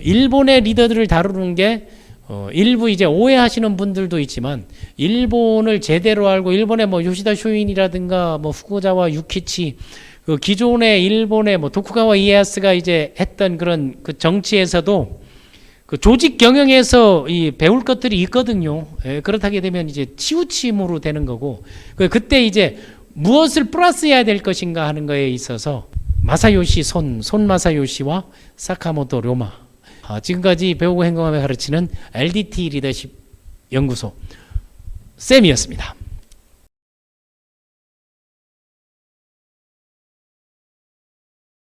일본의 리더들을 다루는 게 일부 이제 오해하시는 분들도 있지만 일본을 제대로 알고 일본의 뭐 요시다 쇼인이라든가 뭐 후쿠자와 유키치 그 기존의 일본의 뭐 도쿠가와 이에야스가 이제 했던 그런 그 정치에서도 그 조직 경영에서 이 배울 것들이 있거든요. 그렇다게 되면 이제 치우침으로 되는 거고 그때 이제 무엇을 플러스해야 될 것인가 하는 거에 있어서 마사요시 손 마사요시와 사카모토 로마 지금까지 배우고 행동하며 가르치는 LDT 리더십 연구소 쌤이었습니다.